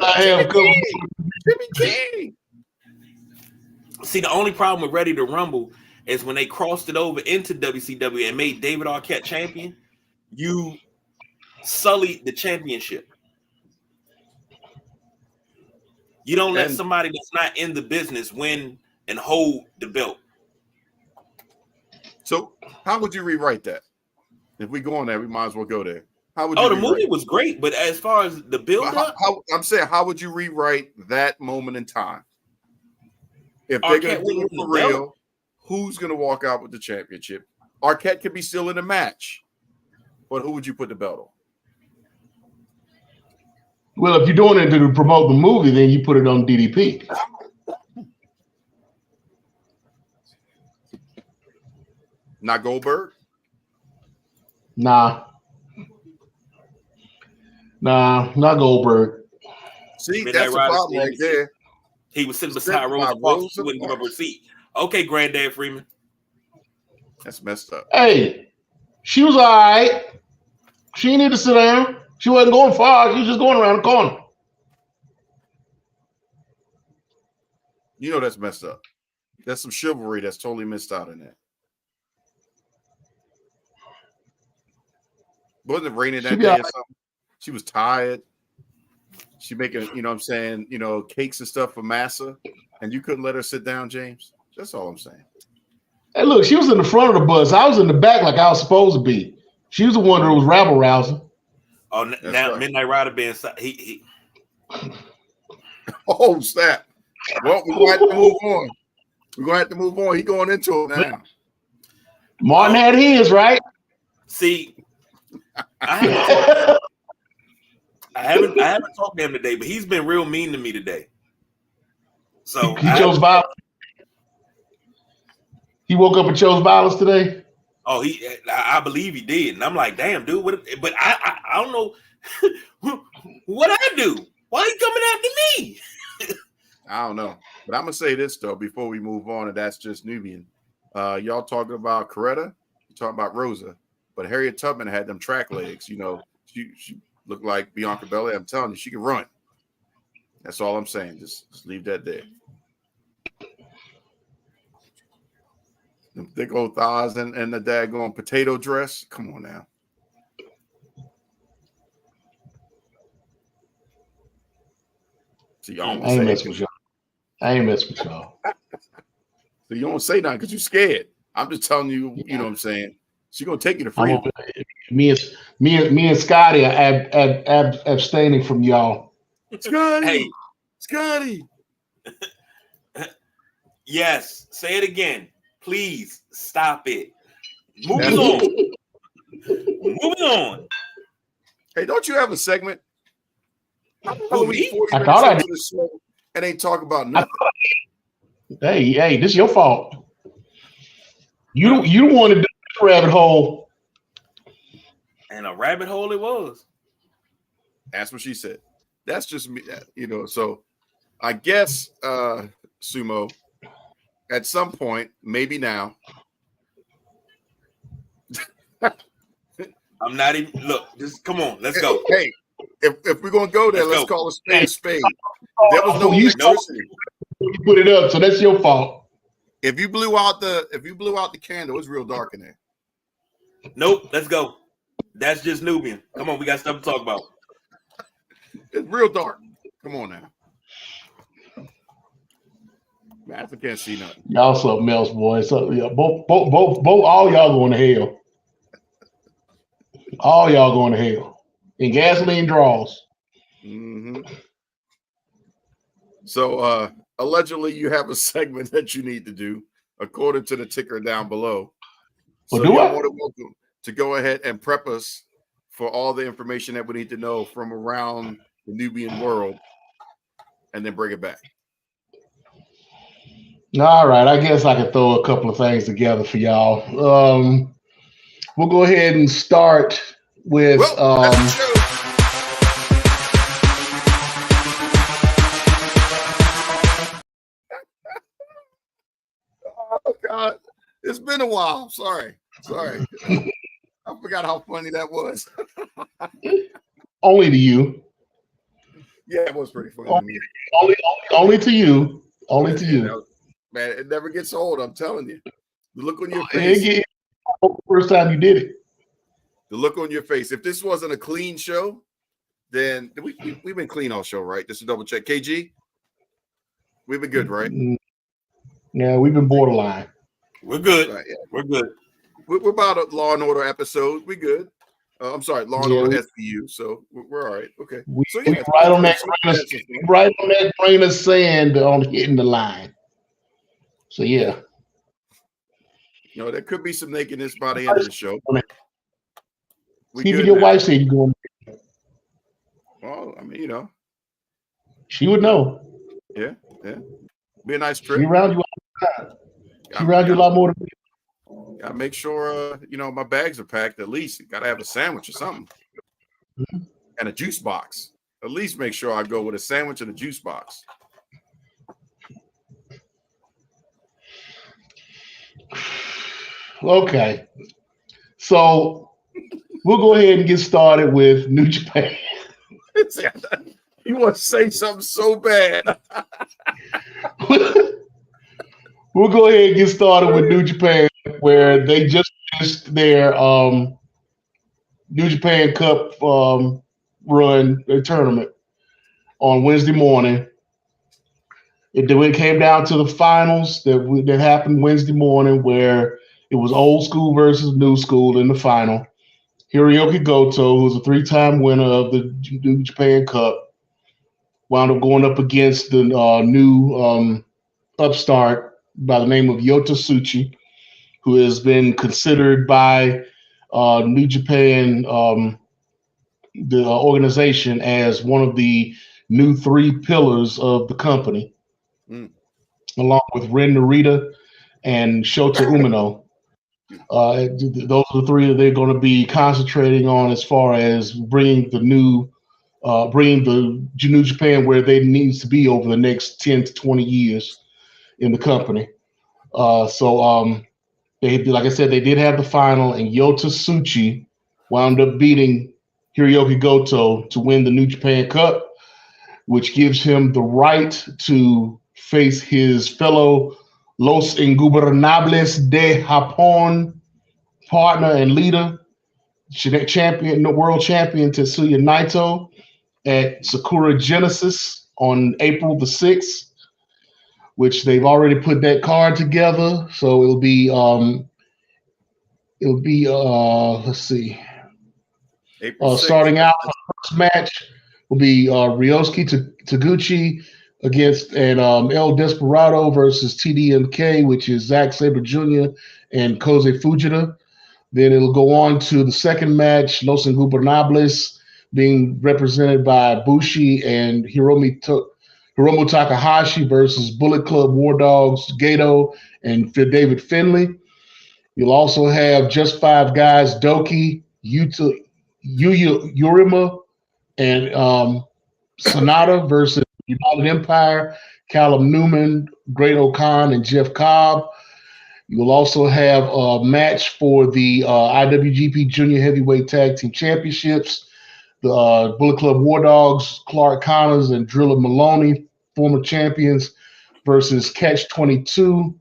I am Jimmy King. See, the only problem with Ready to Rumble is when they crossed it over into WCW and made David Arquette champion, you sullied the championship. You don't let somebody that's not in the business win and hold the belt. So how would you rewrite that? If we go on there, we might as well go there. How would the movie was great, but as far as the build-up, I'm saying, how would you rewrite that moment in time? If they're going to do it for real, who's going to walk out with the championship? Arquette could be still in the match, but who would you put the belt on? Well, if you're doing it to promote the movie, then you put it on DDP. Not Goldberg? Nah, not Goldberg. See, that's the problem right there. He was sitting beside Rosa Parks. She wouldn't give up her seat. Okay, Granddad Freeman. That's messed up. Hey, she was all right. She didn't need to sit down. She wasn't going far. She was just going around the corner. That's messed up. That's some chivalry that's totally missed out in that. Wasn't it raining that day or something? She was tired. She making, cakes and stuff for massa, and you couldn't let her sit down, James. That's all I'm saying. Hey, look, she was in the front of the bus. I was in the back like I was supposed to be. She was the one that was rabble rousing. Oh, now right. Midnight Rider being he. Oh, snap. Well, we're going to have to move on. We're going to have to move on. He's going into it now. Martin had his, right? See, I haven't talked to him today, but he's been real mean to me today. So he chose violence. He woke up and chose violence today. Oh, I believe he did, and I'm like, damn, dude. But I don't know what I do. Why are you coming after me? I don't know, but I'm gonna say this though before we move on, and that's just Nubian. Y'all talking about Coretta? You talking about Rosa? But Harriet Tubman had them track legs. She looked like Bianca Belair. I'm telling you, she can run. That's all I'm saying. Just leave that there. Them thick old thighs and the daggone potato dress. Come on now. See, I ain't messing with y'all. So you don't say nothing because you're scared. I'm just telling you, you know what I'm saying? She's gonna take you to freedom. Me and Scotty are abstaining from y'all. Scotty. Yes, say it again. Please stop it. Moving on. Moving on. Hey, don't you have a segment? I thought I did. And ain't talk about nothing. Hey, this is your fault. You wanted to do this rabbit hole. And a rabbit hole it was. That's what she said. That's just me, so I guess Sumo, at some point, maybe now. I'm not even just come on, let's go. Hey, if we're gonna go there, let's call a spade a spade. There was no electricity. You put it up, so that's your fault. If you blew out the candle, it's real dark in there. Nope, let's go. That's just Nubian. Come on, we got stuff to talk about. It's real dark. Come on now. Man, I can't see nothing. Y'all something else, boys. So, yeah, both, all y'all going to hell. All y'all going to hell. And gasoline draws. Mm-hmm. So, allegedly, you have a segment that you need to do, according to the ticker down below. Well, so do I? to go ahead and prep us for all the information that we need to know from around the Nubian world, and then bring it back. All right, I guess I can throw a couple of things together for y'all. We'll go ahead and start with. That's the show. Oh God, it's been a while. Sorry. I forgot how funny that was. Only to you. Yeah, it was pretty funny to me. Only to you. Only to you. Man, it never gets old. I'm telling you. The look on your face. First time you did it. The look on your face. If this wasn't a clean show, then we've been clean all show, right? Just to double check. KG, we've been good, right? Yeah, we've been borderline. We're good. Right, yeah. We're good. We're about a Law and Order episode. We good. I'm sorry, Law and Order SVU. So we're all right. Okay. So yeah, right on that grain of sand on hitting the line. So yeah. You know, there could be some nakedness by the end of the show. Even your wife said you're going. Well, I mean, you know. She would know. Yeah. Be a nice trip. She around you all the time. She around you a lot more than me. Gotta make sure, my bags are packed at least. Gotta have a sandwich or something. Mm-hmm. And a juice box. At least make sure I go with a sandwich and a juice box. Okay. So we'll go ahead and get started with New Japan. You want to say something so bad. We'll go ahead and get started with New Japan, where they just finished their New Japan Cup run, their tournament, on Wednesday morning. It came down to the finals that happened Wednesday morning, where it was old school versus new school in the final. Hiroki Goto, who's a 3-time winner of the New Japan Cup, wound up going up against the new upstart by the name of Yota Tsuchi, who has been considered by New Japan, the organization, as one of the new 3 pillars of the company, along with Ren Narita and Shota Umino. Those are the 3 that they're going to be concentrating on as far as bringing the New Japan where they needs to be over the next 10 to 20 years in the company. They, like I said, they did have the final, and Yota Tsuchi wound up beating Hiroki Goto to win the New Japan Cup, which gives him the right to face his fellow Los Ingobernables de Japón partner and leader, world champion Tetsuya Naito at Sakura Genesis on April the 6th, which they've already put that card together. So it'll be let's see. Starting out, the first match will be Ryosuke Taguchi against El Desperado versus TDMK, which is Zack Sabre Jr. and Koze Fujita. Then it'll go on to the second match, Los Ingobernables, being represented by Bushi and Hiromu Takahashi versus Bullet Club War Dogs, Gato and David Finlay. You'll also have Just 5 Guys, Doki, Yuya Urima, and Sonata versus United Empire, Callum Newman, Great O'Khan, and Jeff Cobb. You'll also have a match for the IWGP Junior Heavyweight Tag Team Championships. The Bullet Club War Dogs, Clark Connors and Drilla Maloney, former champions, versus Catch 22.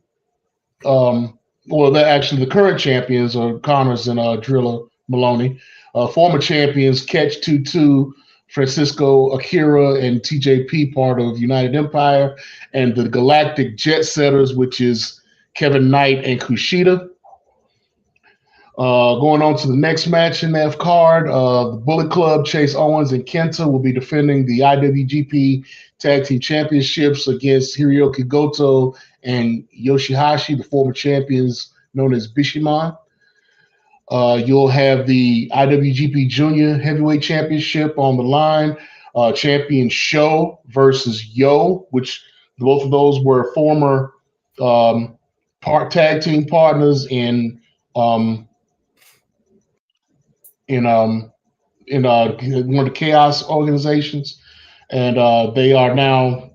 The current champions are Connors and Drilla Maloney. Former champions Catch 22, Francisco Akira and TJP, part of United Empire, and the Galactic Jet Setters, which is Kevin Knight and Kushida. Going on to the next match in that card, the Bullet Club, Chase Owens and Kenta, will be defending the IWGP Tag Team Championships against Hiroki Goto and Yoshihashi, the former champions known as Bishamon. You'll have the IWGP Junior Heavyweight Championship on the line. Champion Show versus Yo, which both of those were former tag team partners um, in one of the Chaos organizations, and they are now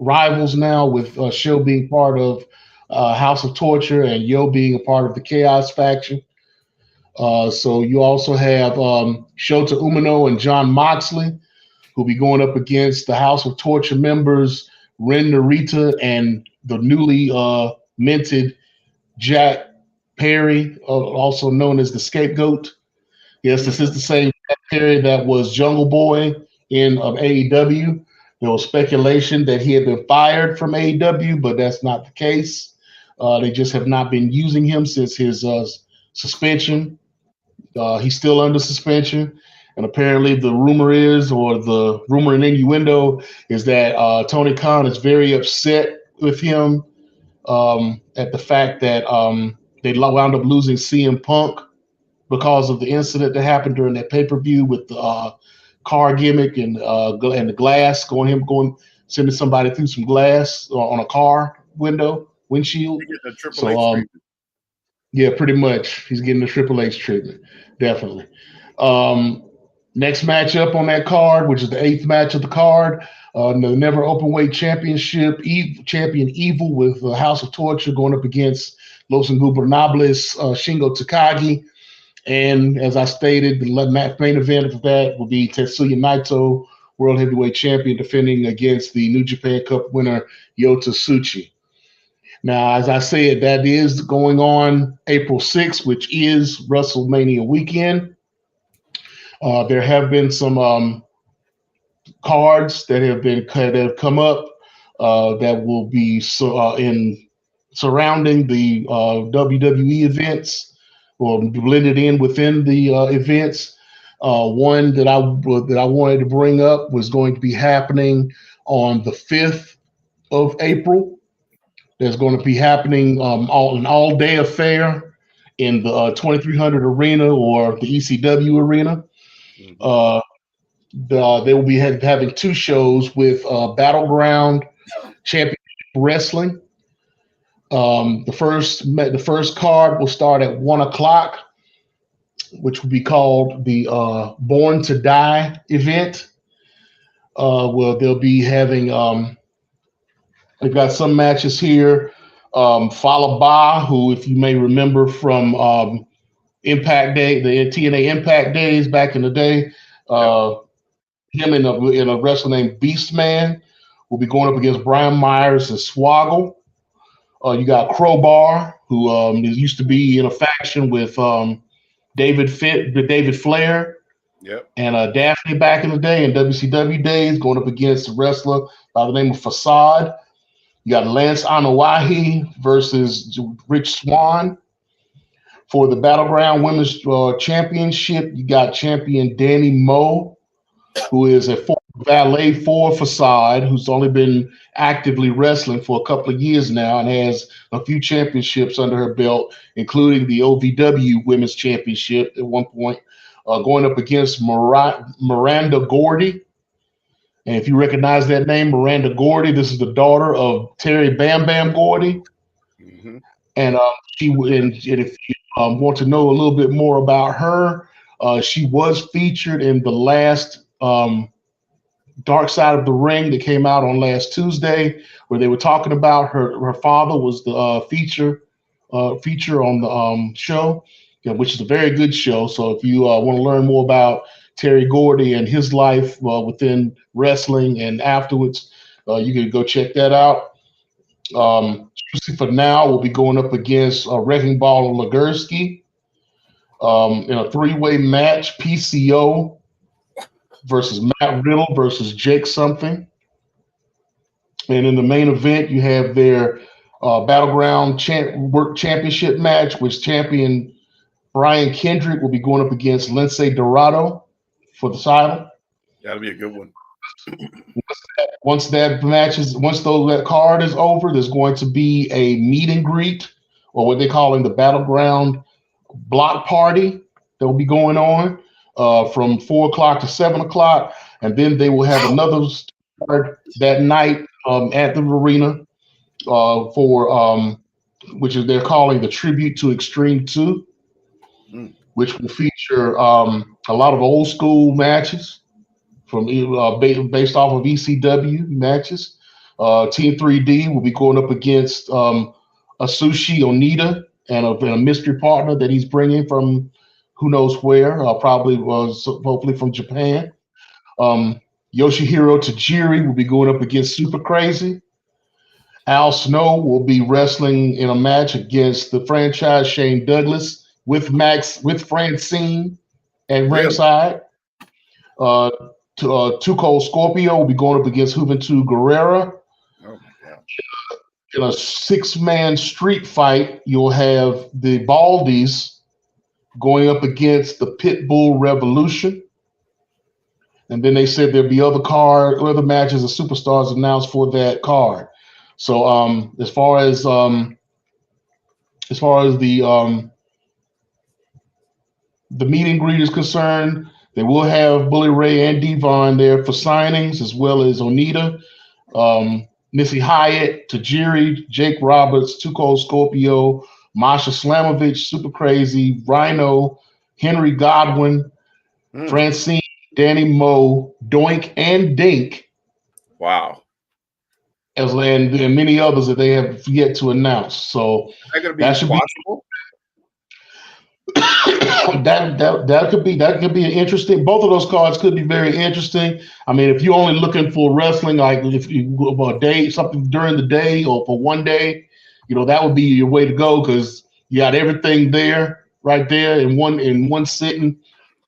rivals now, with Show being part of House of Torture and Yo being a part of the Chaos faction. So you also have Shota Umino and John Moxley, who'll be going up against the House of Torture members Ren Narita and the newly minted Jack Perry, also known as the Scapegoat. Yes, this is the same Jack Perry that was Jungle Boy in AEW. There was speculation that he had been fired from AEW, but that's not the case. They just have not been using him since his suspension. He's still under suspension. And apparently the rumor and innuendo is that Tony Khan is very upset with him at the fact that they wound up losing CM Punk because of the incident that happened during that pay-per-view with the car gimmick and the glass, sending somebody through some glass on a car windshield. So yeah, pretty much he's getting the Triple H treatment, definitely. Next matchup on that card, which is the 8th match of the card, the Never Openweight Championship, Champion Evil with the House of Torture going up against Los Ingobernables, Shingo Takagi. And as I stated, the main event of that will be Tetsuya Naito, World Heavyweight Champion, defending against the New Japan Cup winner, Yota Tsuchi. Now, as I said, that is going on April 6th, which is WrestleMania weekend. There have been some cards that have come up that will be surrounding the WWE events, or blended in within the events. One that I wanted to bring up was going to be happening on the 5th of April. There's going to be happening an all-day affair in the 2300 Arena, or the ECW Arena. They will be having 2 shows with Battleground Championship Wrestling. The first card will start at 1:00, which will be called the Born to Die event. Well, they'll be having they've got some matches here. Falaba, who, if you may remember from Impact Day, the TNA Impact days back in the day, him in a wrestler named Beastman will be going up against Brian Myers and Swoggle. You got Crowbar, who used to be in a faction with David Flair, and Daphne back in the day in WCW days, going up against a wrestler by the name of Facade. You got Lance Anoa'i versus Rich Swann. For the Battleground Women's Championship, you got champion Danny Moe, who is a former valet for Facade, who's only been actively wrestling for a couple of years now and has a few championships under her belt, including the OVW Women's Championship at one point, going up against Miranda Gordy. And if you recognize that name, Miranda Gordy, this is the daughter of Terry Bam Bam Gordy. Mm-hmm. And if you want to know a little bit more about her, she was featured in the last Dark Side of the Ring that came out on last Tuesday, where they were talking about her father was the feature on the show, which is a very good show. So if you want to learn more about Terry Gordy and his life within wrestling and afterwards, you can go check that out. For now, we'll be going up against Wrecking Ball and Legursky in a 3-way match. PCO versus Matt Riddle versus Jake something. And in the main event, you have their Battleground World Championship match, which champion Brian Kendrick will be going up against Lince Dorado for the title. That'll be a good one. Once that card is over, there's going to be a meet and greet, or what they're calling the Battleground block party that will be going on from 4 o'clock to 7 o'clock, and then they will have another start that night at the arena for which is they're calling the Tribute to Extreme 2, which will feature a lot of old school matches from based off of ECW matches. Team 3D will be going up against Asushi Onita and a mystery partner that he's bringing from who knows where, probably was hopefully from Japan. Yoshihiro Tajiri will be going up against Super Crazy. Al Snow will be wrestling in a match against the franchise Shane Douglas with Francine at ringside. Too Cold Scorpio will be going up against Juventud Guerrera. Oh my God. In a 6-man street fight, you'll have the Baldies going up against the Pitbull Revolution. And then they said there'd be other matches of superstars announced for that card. So as far as the meet and greet is concerned, they will have Bully Ray and Devon there for signings, as well as Onita, Missy Hyatt, Tajiri, Jake Roberts, Too Cold Scorpio, Masha Slamovich, Super Crazy, Rhino, Henry Godwin, Francine, Danny Moe, Doink, and Dink. Wow. And many others that they have yet to announce. So that should be possible. that could be an interesting. Both of those cards could be very interesting. I mean, if you're only looking for wrestling, like if you go a day, something during the day or for one day, that would be your way to go because you got everything there, right there in one sitting.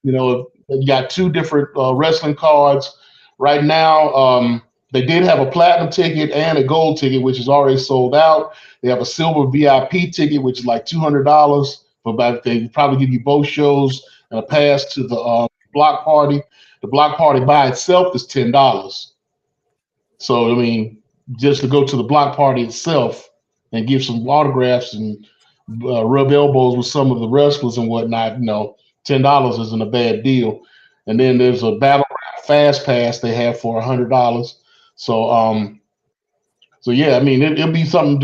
You got 2 different wrestling cards right now. They did have a platinum ticket and a gold ticket, which is already sold out. They have a silver VIP ticket, which is like $200. But they probably give you both shows and a pass to the block party. The block party by itself is $10. So I mean, just to go to the block party itself and give some autographs and rub elbows with some of the wrestlers and whatnot, $10 isn't a bad deal. And then there's a battle fast pass they have for $100. So yeah, I mean it'll be something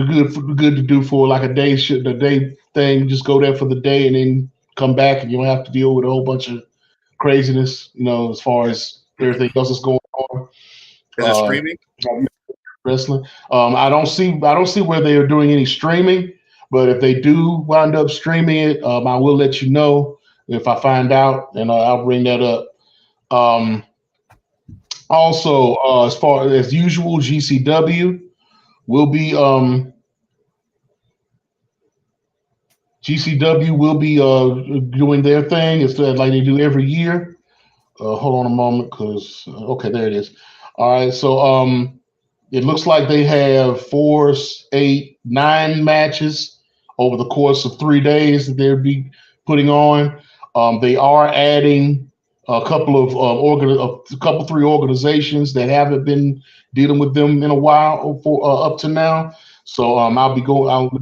good to do for like a day thing. Just go there for the day and then come back, and you don't have to deal with a whole bunch of craziness, as far as everything else that's going on. Is it streaming? Wrestling. I don't see where they are doing any streaming, but if they do wind up streaming it, I will let you know if I find out, and I'll bring that up. Also, as far as usual, GCW will be doing their thing. It's like they do every year. Hold on a moment, because okay, there it is. All right, so it looks like they have 4, 8, 9 matches over the course of 3 days that they'll be putting on. They are adding a couple of 3 organizations that haven't been dealing with them in a while up to now. So let me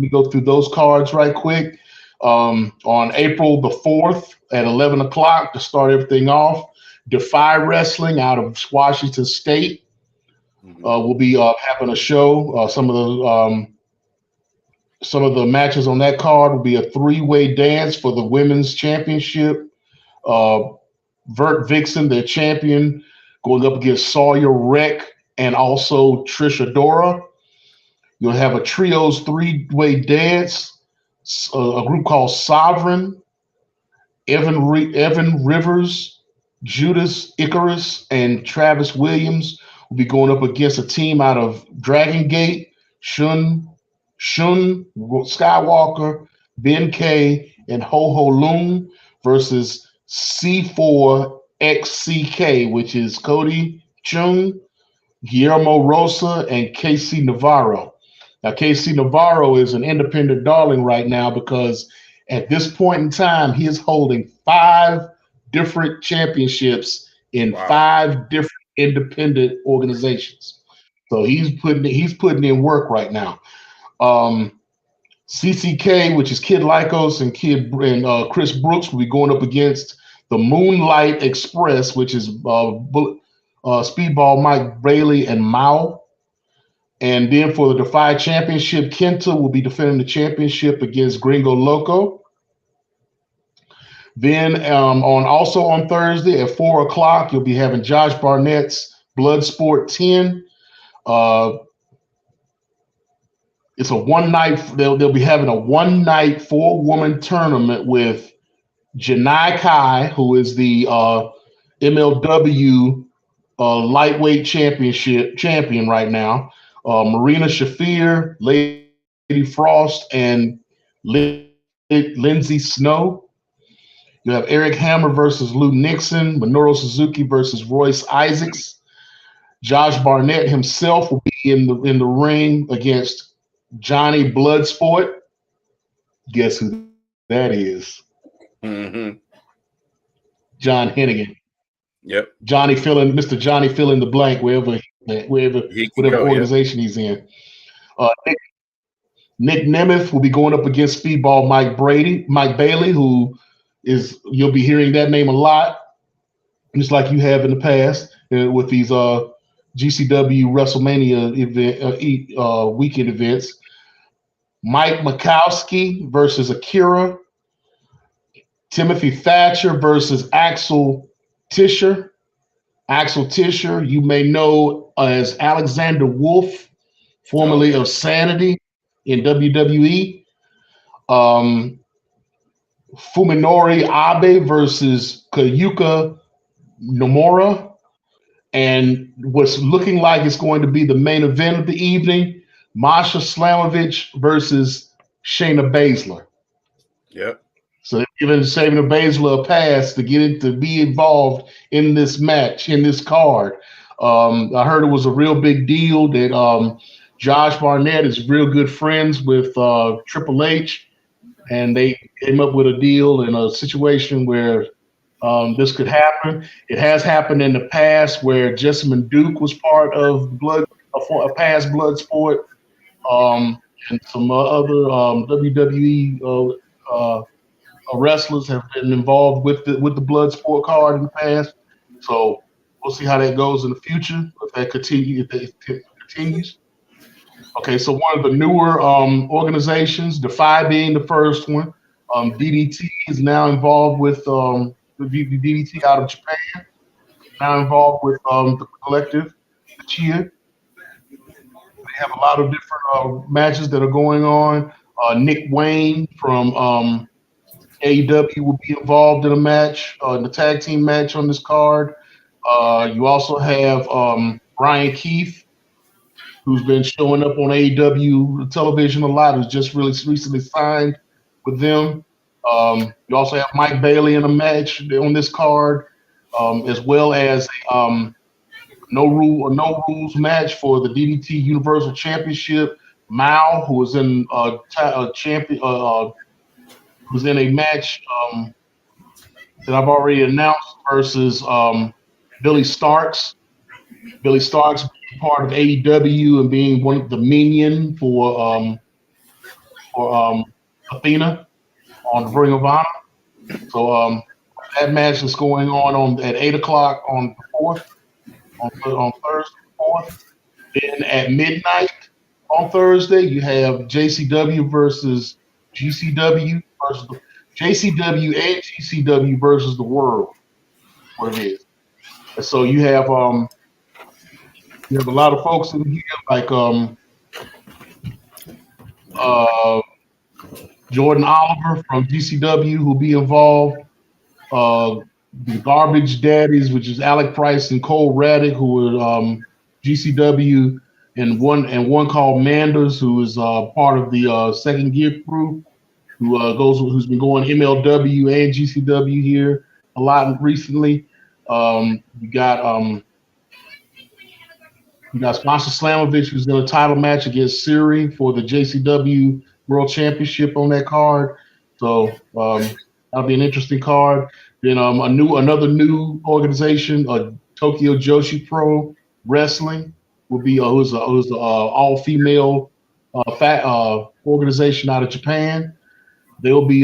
go through those cards right quick. On April the 4th at 11 o'clock to start everything off, Defy Wrestling out of Washington State will be having a show. Some of the matches on that card will be a 3-way dance for the women's championship. Vert Vixen, their champion, going up against Sawyer Wreck and also Trisha Dora. You'll have a trios 3-way dance, a group called Sovereign, Evan Rivers, Judas Icarus, and Travis Williams will be going up against a team out of Dragon Gate, Shun Skywalker, Ben K, and Ho Ho Loon versus C4XCK, which is Cody Chung, Guillermo Rosa, and KC Navarro. Now, KC Navarro is an independent darling right now because at this point in time, he is holding 5 different championships in 5 different independent organizations. So he's putting in work right now. CCK, which is Kid Lycos and Chris Brooks, will be going up against the Moonlight Express, which is Speedball Mike Bailey and Mao. And then for the Defy Championship, Kenta will be defending the championship against Gringo Loco. Then also on Thursday at 4 o'clock, you'll be having Josh Barnett's Bloodsport 10. It's a one night. They'll be having a 1 night 4-woman tournament with Janai Kai, who is the MLW lightweight champion right now. Marina Shafir, Lady Frost, and Lindsay Snow. You have Eric Hammer versus Lou Nixon, Minoru Suzuki versus Royce Isaacs. Josh Barnett himself will be in the ring against Johnny Bloodsport. Guess who that is? Mm-hmm. John Hennigan. Yep. Mr. Johnny fill in the blank whatever organization he's in. Nick Nemeth will be going up against Speedball Mike Bailey, who is, you'll be hearing that name a lot, just like you have in the past with these GCW WrestleMania weekend events. Mike Mikowski versus Akira. Timothy Thatcher versus Axel Tischer. Axel Tischer, you may know as Alexander Wolf, formerly of Sanity in WWE. Fuminori Abe versus Kayuka Nomura. And what's looking like it's going to be the main event of the evening, Masha Slamovich versus Shayna Baszler. Yep. So they're giving Shayna Baszler a pass to be involved in this match, in this card. I heard it was a real big deal that Josh Barnett is real good friends with Triple H, and they came up with a deal in a situation where this could happen. It has happened in the past where Jessamine Duke was part of a past Bloodsport, and some other WWE wrestlers have been involved with the Bloodsport card in the past. So we'll see how that goes in the future if it continues. Okay, so one of the newer organizations, Defy being the first one, DDT is now involved with the DDT out of Japan, now involved with the collective, the Chia. They have a lot of different matches that are going on. Nick Wayne from AEW will be involved in a match, in the tag team match on this card. You also have Brian Keith, who's been showing up on AEW television a lot, who's just really recently signed with them. You also have Mike Bailey in a match on this card, as well as a no rules match for the DDT Universal Championship. Mao, who was in who's in a match that I've already announced versus Billy Starks. Billy Starks being part of AEW and being one of the minion for Athena on Ring of Honor. So that match is going on at 8 o'clock on the 4th, on Thursday 4th. Then at midnight on Thursday, you have JCW versus GCW versus JCW and GCW versus the World. What it is. And so you have a lot of folks in here like Jordan Oliver from GCW who'll be involved. The Garbage Daddies, which is Alec Price and Cole Raddick, who are GCW, and one called Manders, who is part of the Second Gear crew, who's been going MLW and GCW here a lot recently. You got Masha Slamovich, who's in a title match against Siri for the JCW World Championship on that card. So that'll be an interesting card. Then another new organization, Tokyo Joshi Pro Wrestling, will be who's an all-female organization out of Japan. They'll be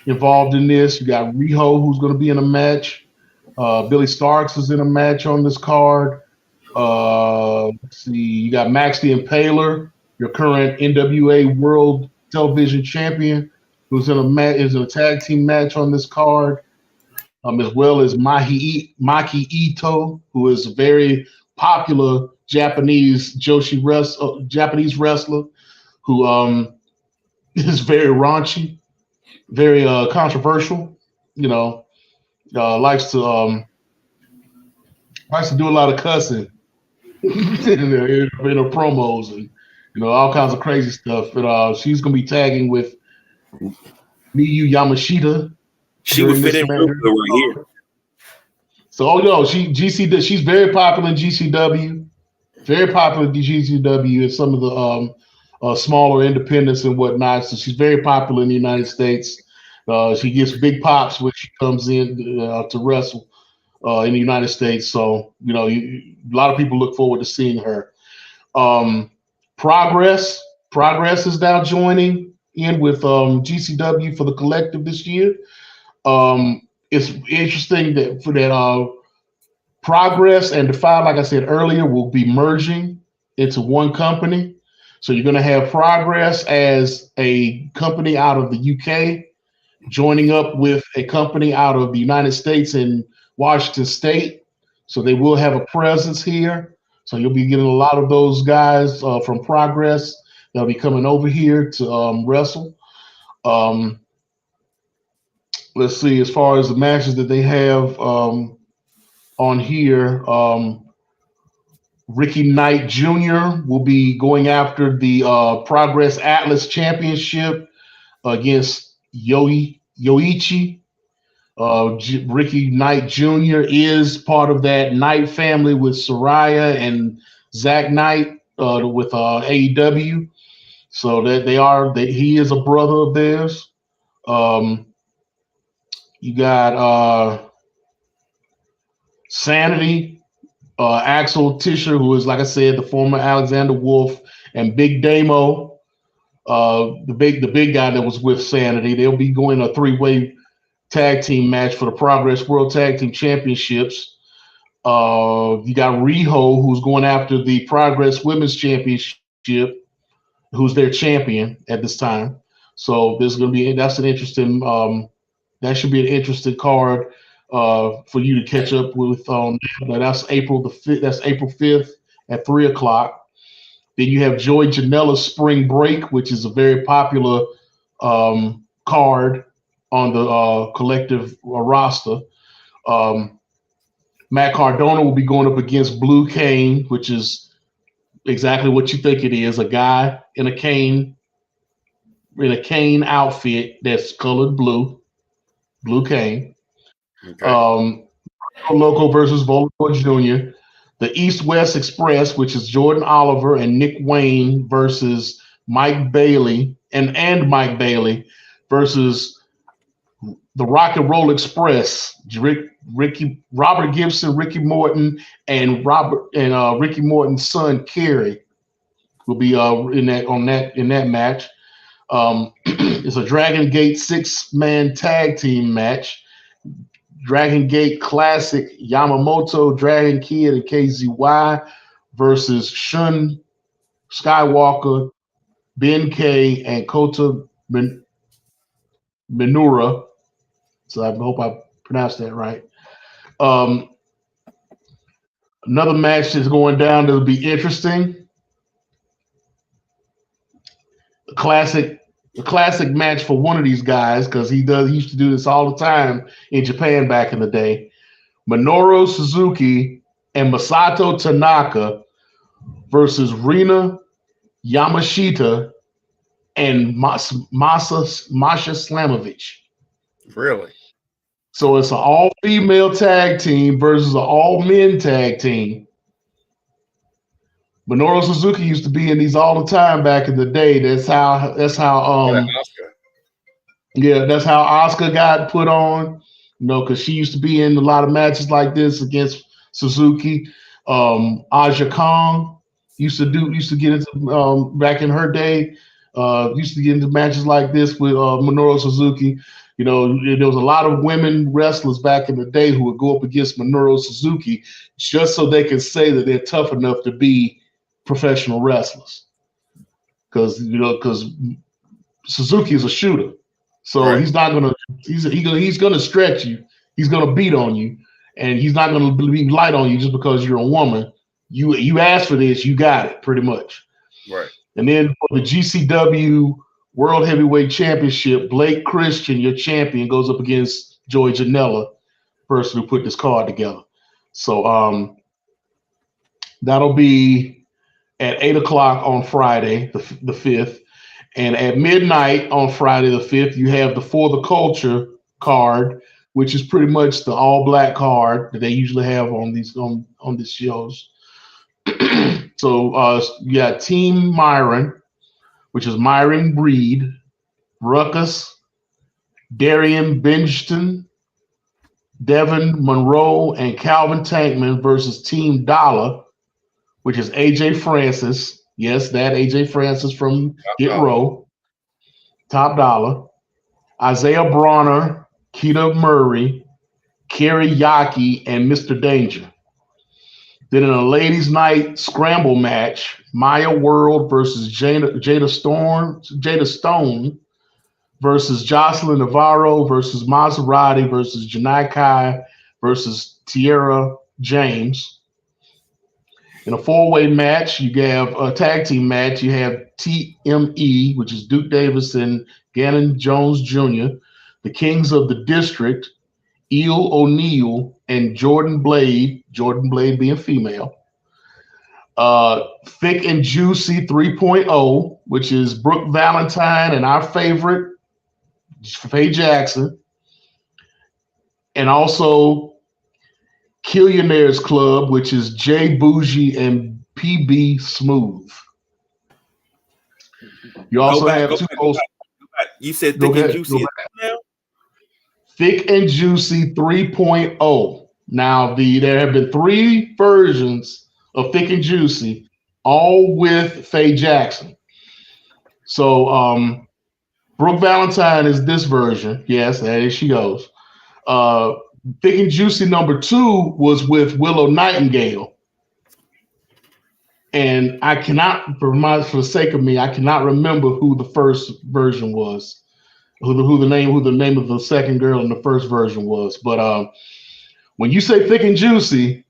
involved in this. You got Riho, who's going to be in a match. Billy Starks is in a match on this card. Let's see, you got Max the Impaler, your current NWA World Television Champion, who's in a tag team match on this card. As well as Maki Ito, who is a very popular Japanese Japanese wrestler, who is very raunchy, very controversial. Likes to do a lot of cussing in her promos and all kinds of crazy stuff. But she's gonna be tagging with Miyu Yamashita. She would fit in real good right here. So, she's very popular in GCW, very popular in GCW and some of the smaller independents and whatnot. So she's very popular in the United States. She gets big pops when she comes in to wrestle in the United States. So, a lot of people look forward to seeing her. Progress is now joining in with GCW for the collective this year. It's interesting that Progress and Defy, like I said earlier, will be merging into one company. So you're going to have Progress as a company out of the UK joining up with a company out of the United States in Washington State. So they will have a presence here. So you'll be getting a lot of those guys from Progress that'll be coming over here to wrestle. Let's see, as far as the matches that they have on here, Ricky Knight Jr. will be going after the Progress Atlas Championship against Yoichi. Ricky Knight Jr. is part of that Knight family with Soraya and Zach Knight with AEW. So that he is a brother of theirs. You got Sanity, Axel Tischer, who is, like I said, the former Alexander Wolf, and Big Damo, the big guy that was with Sanity. They'll be going a 3-way tag team match for the Progress World Tag Team Championships. You got Riho, who's going after the Progress Women's Championship, who's their champion at this time. So that's an interesting. That should be an interesting card for you to catch up with. That's April 5th. That's April 5th at 3:00. Then you have Joey Janela's Spring Break, which is a very popular card on the collective roster. Matt Cardona will be going up against Blue Cane, which is exactly what you think it is, a guy in a cane outfit that's colored blue cane. Okay. Loco versus Volador Jr. The East-West Express, which is Jordan Oliver and Nick Wayne versus Mike Bailey and Mike Bailey versus the Rock and Roll Express, Robert Gibson, Ricky Morton, and Ricky Morton's son Kerry will be in that match. It's a Dragon Gate 6-man tag team match. Dragon Gate Classic, Yamamoto, Dragon Kid, and KZY versus Shun Skywalker, Ben K, and Kota Minura. So I hope I pronounced that right. Another match is going down that'll be interesting. A classic match for one of these guys, because he used to do this all the time in Japan back in the day. Minoru Suzuki and Masato Tanaka versus Rina Yamashita and Masha Slamovich. Really? So it's an all-female tag team versus an all-men tag team. Minoru Suzuki used to be in these all the time back in the day. That's how that's how Asuka got put on, because she used to be in a lot of matches like this against Suzuki. Aja Kong used to get into back in her day Used to get into matches like this with Minoru Suzuki. You know, there was a lot of women wrestlers back in the day who would go up against Minoru Suzuki just so they could say that they're tough enough to be professional wrestlers. Because Suzuki is a shooter, so he's not gonna he's gonna stretch you. He's gonna beat on you, and he's not gonna be light on you just because you're a woman. You asked for this, you got it, pretty much. Right. And then for the GCW World Heavyweight Championship, Blake Christian, your champion, goes up against Joey Janela, person who put this card together. So that'll be at 8 o'clock on Friday, the 5th. And at midnight on Friday the 5th, you have the For the Culture card, which is pretty much the all-black card that they usually have on these shows. So you got Team Myron, which is Myron Breed, Ruckus, Darian Benjton, Devin Monroe, and Calvin Tankman versus Team Dollar, which is AJ Francis. Yes, that AJ Francis from Hit Row. Top Dollar. Isaiah Bronner, Keita Murray, Kerry Yaki, and Mr. Danger. Then in a ladies' night scramble match, Maya World versus Jada Stone versus Jocelyn Navarro versus Maserati versus Janai Kai versus Tierra James. In a four-way match, you have a tag team match. You have TME, which is Duke Davis and Gannon Jones Jr., the Kings of the District, Eel O'Neill, and Jordan Blade being female. Thick and Juicy 3.0, which is Brooke Valentine and our favorite, Faye Jackson. And also Killionaires Club, which is Jay Bougie and PB Smooth. You also have two hosts. You said Thick and Juicy now? Thick and Juicy 3.0. Now, there have been 3 versions of Thick and Juicy, all with Faye Jackson. So, Brooke Valentine is this version. Yes, there she goes. Thick and Juicy number 2 was with Willow Nightingale. And I cannot, for the sake of me, I cannot remember who the first version was. Who the name of the second girl in the first version was. But when you say Thick and Juicy,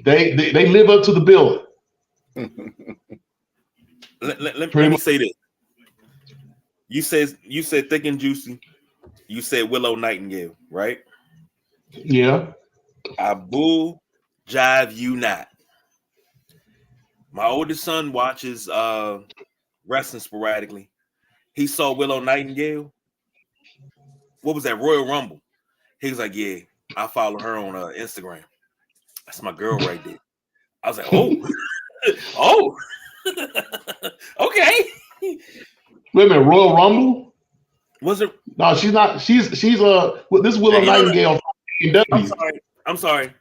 they live up to the billing. Let me say this. You said Thick and Juicy. You said Willow Nightingale, right? Yeah. I bull jive you not. My oldest son watches wrestling sporadically. He saw Willow Nightingale. What was that? Royal Rumble. He was like, yeah, I follow her on Instagram. That's my girl right there. I was like, oh, oh, okay. Wait a minute, Royal Rumble? Was it? No, she's not. She's this is Willow Nightingale. I'm sorry.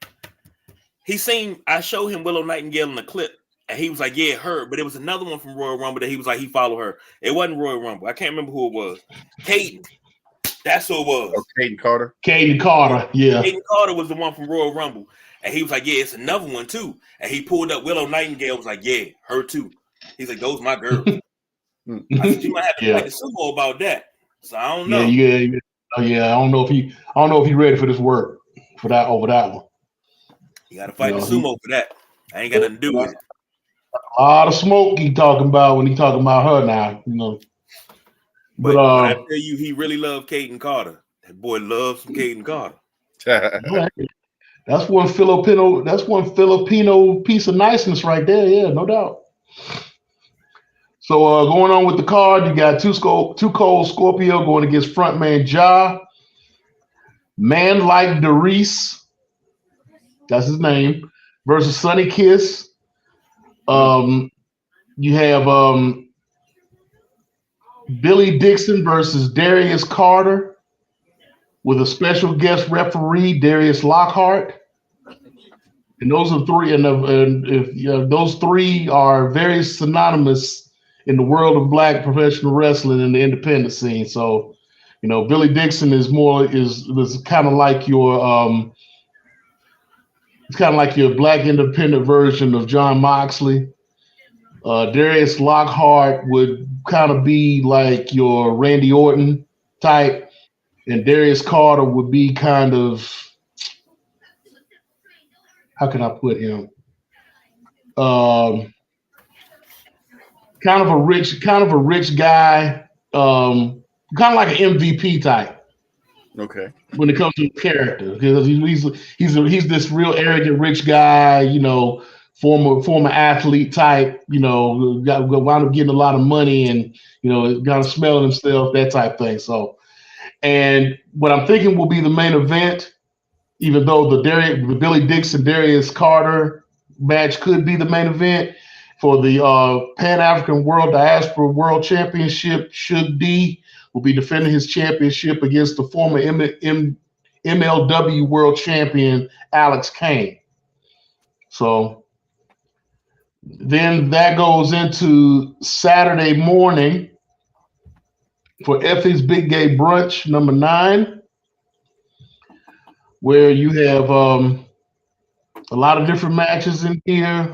I showed him Willow Nightingale in the clip. And he was like, yeah, her. But there was another one from Royal Rumble that he was like, he followed her. It wasn't Royal Rumble. I can't remember who it was. Caden. That's who it was. Oh, Caden Carter. Caden Carter, yeah. Caden Carter was the one from Royal Rumble. And he was like, yeah, it's another one too. And he pulled up Willow Nightingale, was like, yeah, her too. He's like, those my girls. I said, you might have to fight the sumo about that. So I don't know. Yeah. I don't know if he ready for this work over that one. You gotta fight the sumo for that. I ain't got nothing to do with it. A lot of smoke he talking about when he talking about her now, you know. But I tell you, he really loved Caden Carter. That boy loves some Caden Carter. That's one Filipino piece of niceness right there. Yeah, no doubt. So going on with the card, you got Too Cold Scorpio going against frontman Ja. Man Like Darius, that's his name, versus Sunny Kiss. You have Billy Dixon versus Darius Carter with a special guest referee, Darius Lockhart. And those are 3, and if those 3 are very synonymous in the world of black professional wrestling in the independent scene. So, Billy Dixon is kind of like it's kind of like your black independent version of John Moxley. Darius Lockhart would kind of be like your Randy Orton type, and Darius Carter would be kind of, how can I put him? Kind of a rich guy, kind of like an MVP type. Okay. When it comes to character, because he's this real arrogant rich guy, former athlete type, wound up getting a lot of money and kind of smelling himself, that type thing. So, and what I'm thinking will be the main event, even though the Billy Dixon Darius Carter match could be the main event for the Pan African World Diaspora World Championship, Shug D will be defending his championship against the former MLW World Champion Alex Kane. So then that goes into Saturday morning for Effie's Big Gay Brunch number 9, where you have a lot of different matches in here.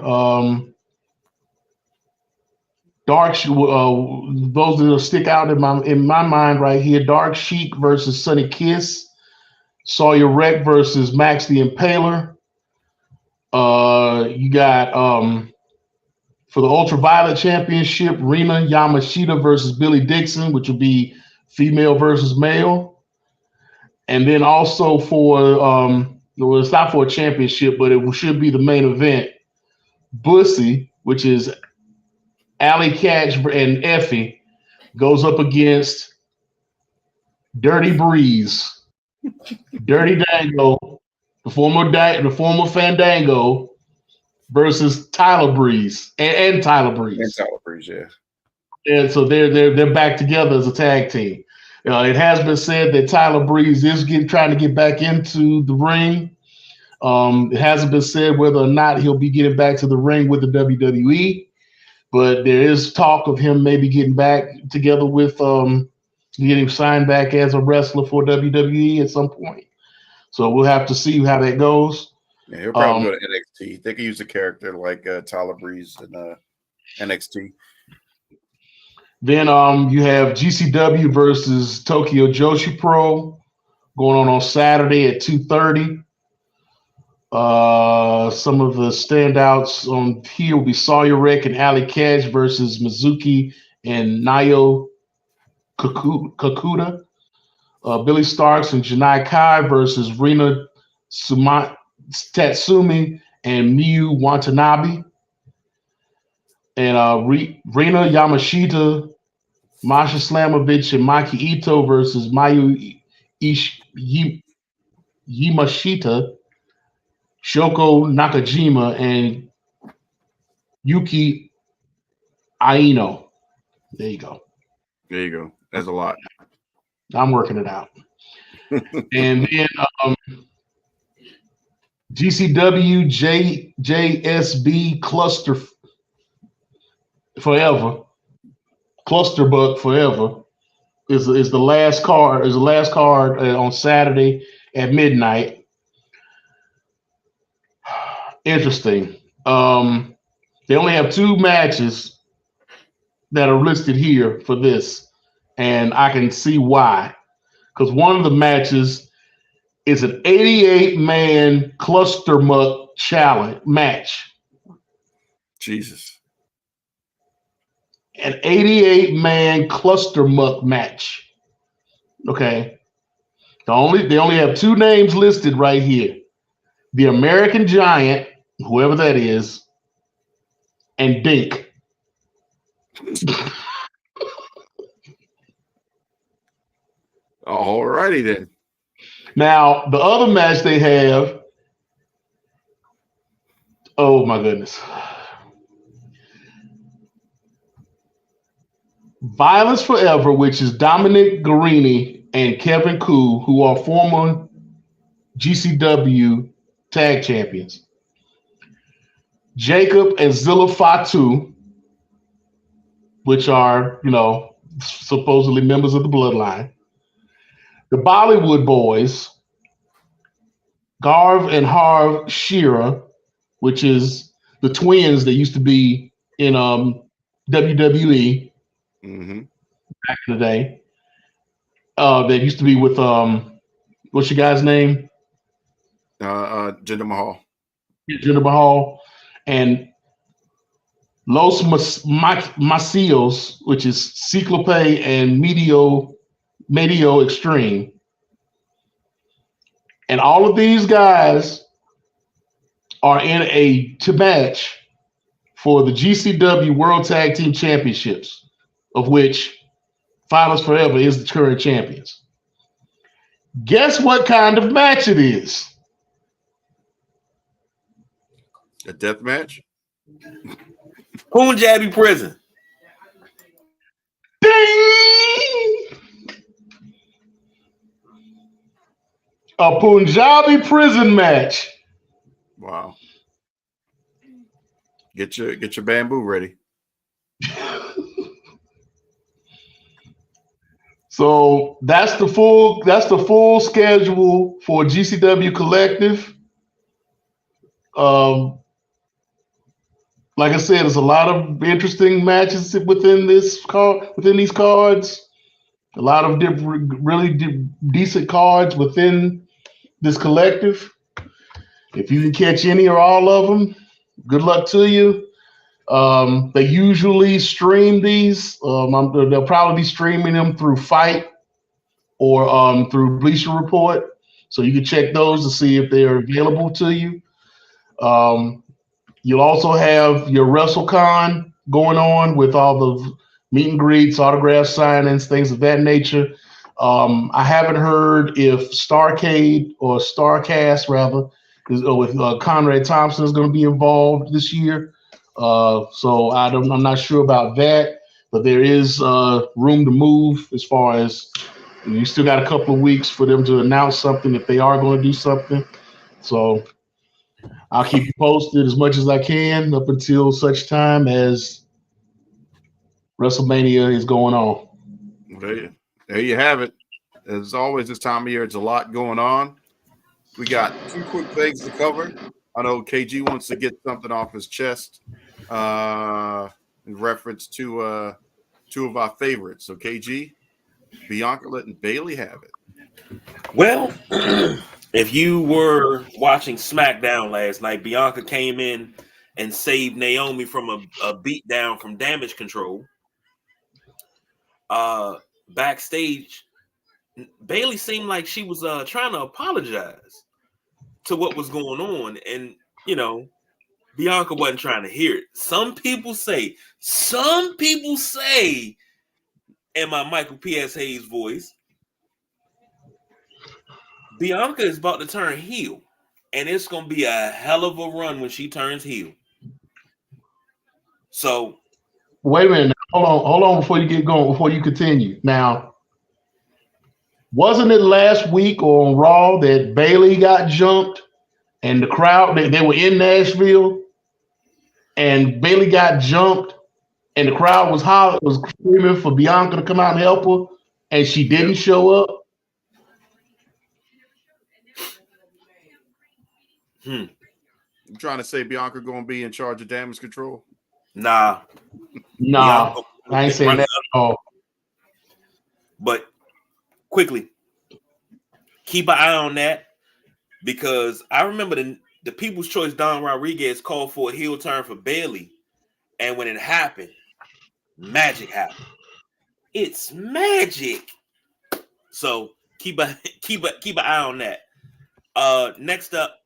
Those that stick out in my mind right here: Dark Sheik versus Sonny Kiss, Sawyer Wreck versus Max the Impaler. You got for the Ultraviolet Championship, Rina Yamashita versus Billy Dixon, which will be female versus male. And then also for it's not for a championship, but it should be the main event. Bussy, which is Alley Catch and Effie, goes up against Dirty Breeze, Dirty Dango, the former Fandango, versus Tyler Breeze and Tyler Breeze. And Tyler Breeze, yeah. And so they're back together as a tag team. It has been said that Tyler Breeze is trying to get back into the ring. It hasn't been said whether or not he'll be getting back to the ring with the WWE, but there is talk of him maybe getting back together with getting signed back as a wrestler for WWE at some point. So we'll have to see how that goes. Yeah, he'll probably go to NXT. They could use a character like Tyler Breeze in NXT. Then you have GCW versus Tokyo Joshi Pro going on Saturday at 2:30. Some of the standouts on here will be Sawyer Wreck and Alley Catch versus Mizuki and Nayo Kakuta. Billy Starks and Janai Kai versus Rina Tatsumi and Miyu Watanabe. And Rina Yamashita, Masha Slamovich, and Maki Ito versus Mayu Yamashita, Shoko Nakajima, and Yuki Aino. There you go. There you go. That's a lot. I'm working it out. And then GCW JSB Cluster Forever, Clusterbuck Forever is the last card. Is the last card on Saturday at midnight. Interesting. They only have 2 matches that are listed here for this, and I can see why. Because one of the matches is an 88-man cluster muck challenge match. Jesus. An 88-man cluster muck match. Okay. They only have 2 names listed right here. The American Giant, whoever that is, and Dink. All righty then. Now, the other match they have, oh my goodness. Violence Forever, which is Dominic Guarini and Kevin Koo, who are former GCW tag champions. Jacob and Zilla Fatu which are, supposedly members of the bloodline. The Bollywood Boys, Garv and Harv Shearer, which is the twins that used to be in WWE Mm-hmm. back in the day. That used to be with what's your guy's name? Jinder Mahal. Jinder Mahal, and Los Macios, which is Ciclope and Medio Extreme. And all of these guys are in a match for the GCW World Tag Team Championships, of which Finals Forever is the current champions. Guess what kind of match it is? A death match? Punjabi prison. Ding! A Punjabi prison match. Wow. Get your bamboo ready. So that's the full schedule for GCW Collective. Like I said, there's a lot of interesting matches within these cards. A lot of decent cards within this collective. If you can catch any or all of them, good luck to you. They usually stream these. They'll probably be streaming them through Fight or through Bleacher Report. So you can check those to see if they're available to you. You'll also have your WrestleCon going on with all the meet and greets, autograph signings, things of that nature. I haven't heard if Starcade or Starcast rather with Conrad Thompson is going to be involved this year. So I'm not sure about that, but there is room to move as far as you still got a couple of weeks for them to announce something if they are going to do something. So I'll keep you posted as much as I can up until such time as WrestleMania is going on. There you have it. As always, this time of year, it's a lot going on. We got two quick things to cover. I know KG wants to get something off his chest in reference to two of our favorites. So, KG, Bianca letting Bailey have it. Well, if you were watching SmackDown last night, Bianca came in and saved Naomi from a beatdown from Damage Control. Backstage, Bailey seemed like she was trying to apologize to what was going on, and Bianca wasn't trying to hear it. Some people say, in my Michael P.S. Hayes voice, Bianca is about to turn heel, and it's going to be a hell of a run when she turns heel. So, wait a minute. Hold on before you get going, before you continue. Now, wasn't it last week on Raw that Bailey got jumped and the crowd, they were in Nashville and Bailey got jumped and the crowd was screaming for Bianca to come out and help her and she didn't show up? You trying to say Bianca going to be in charge of Damage Control? Nah, I ain't saying that at all. But quickly, keep an eye on that, because I remember the People's Choice Don Rodriguez called for a heel turn for Bailey, and when it happened, magic happened. It's magic. So keep an eye on that. Next up,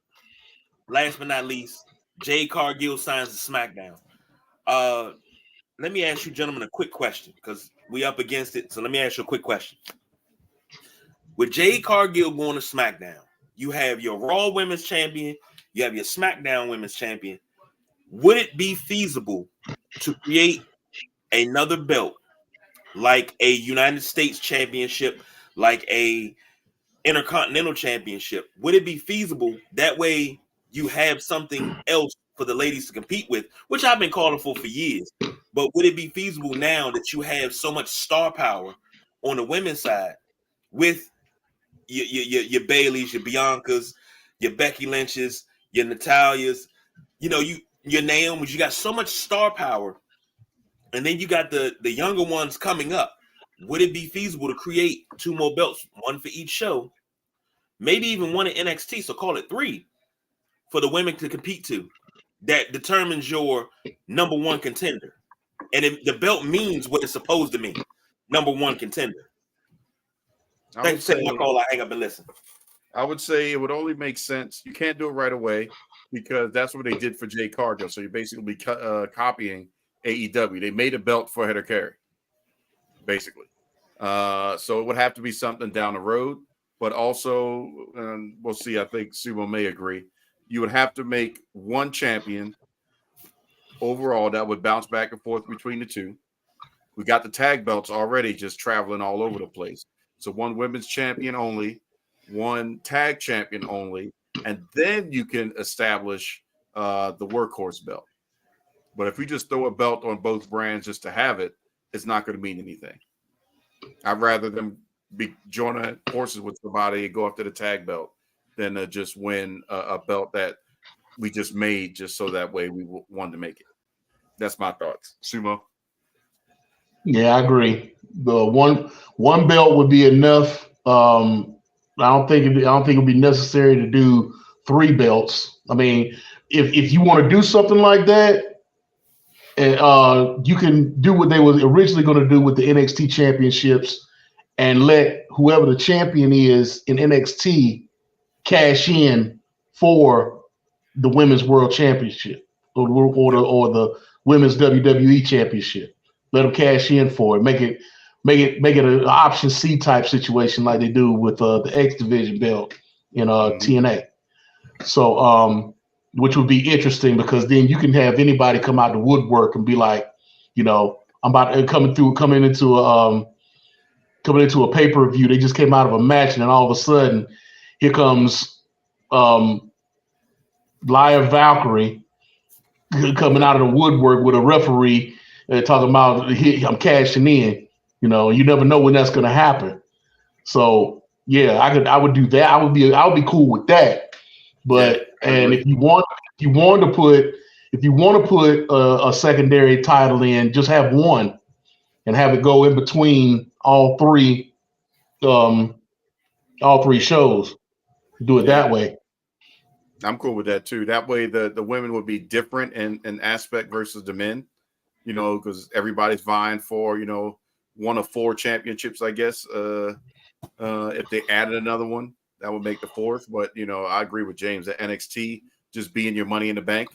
last but not least, Jade Cargill signs to SmackDown. Let me ask you gentlemen a quick question, because we up against it. So let me ask you a quick question. With Jade Cargill going to SmackDown, you have your Raw Women's Champion, you have your SmackDown Women's Champion. Would it be feasible to create another belt, like a United States Championship, like a Intercontinental Championship? Would it be feasible? That way you have something else for the ladies to compete with, which I've been calling for years. But would it be feasible now that you have so much star power on the women's side with your Baileys, your Biancas, your Becky Lynch's, your Natalias, your Naomi's, you got so much star power, and then you got the younger ones coming up. Would it be feasible to create 2 more belts, one for each show, maybe even one in NXT, so call it 3 for the women to compete to? That determines your number 1 contender. And the belt means what it's supposed to mean. Number 1 contender. Thanks for taking my call. I hang up and listen. I would say it would only make sense. You can't do it right away because that's what they did for Jay Cargill. So you're basically copying AEW. They made a belt for Heather Carey, basically. So it would have to be something down the road. But also, we'll see, I think Sumo may agree, you would have to make one champion overall that would bounce back and forth between the two. We got the tag belts already just traveling all over the place. So one women's champion only, one tag champion only, and then you can establish the workhorse belt. But if you just throw a belt on both brands just to have it, it's not going to mean anything. I'd rather them be joining forces with somebody and go after the tag belt than to just win a belt that we just made just so that way we wanted to make it. That's my thoughts. Sumo? Yeah, I agree. The one belt would be enough. I don't think it would be necessary to do 3 belts. I mean, if you want to do something like that, you can do what they were originally going to do with the NXT championships and let whoever the champion is in NXT cash in for the women's world championship or the women's WWE championship. Let them cash in for it. Make it an option C type situation like they do with the X Division belt in TNA. So, which would be interesting because then you can have anybody come out the woodwork and be like, I'm about to coming into a pay-per-view. They just came out of a match, and then all of a sudden, here comes Lyra Valkyrie coming out of the woodwork with a referee talking about I'm cashing in. You never know when that's going to happen. So yeah, I would do that. I would be cool with that. But if you want to put a secondary title in, just have one and have it go in between all three shows. Do it that way. I'm cool with that too. That way the women would be different in aspect versus the men, because everybody's vying for, one of 4 championships, I guess. If they added another one, that would make the 4th. But, I agree with James that NXT just being your Money in the Bank.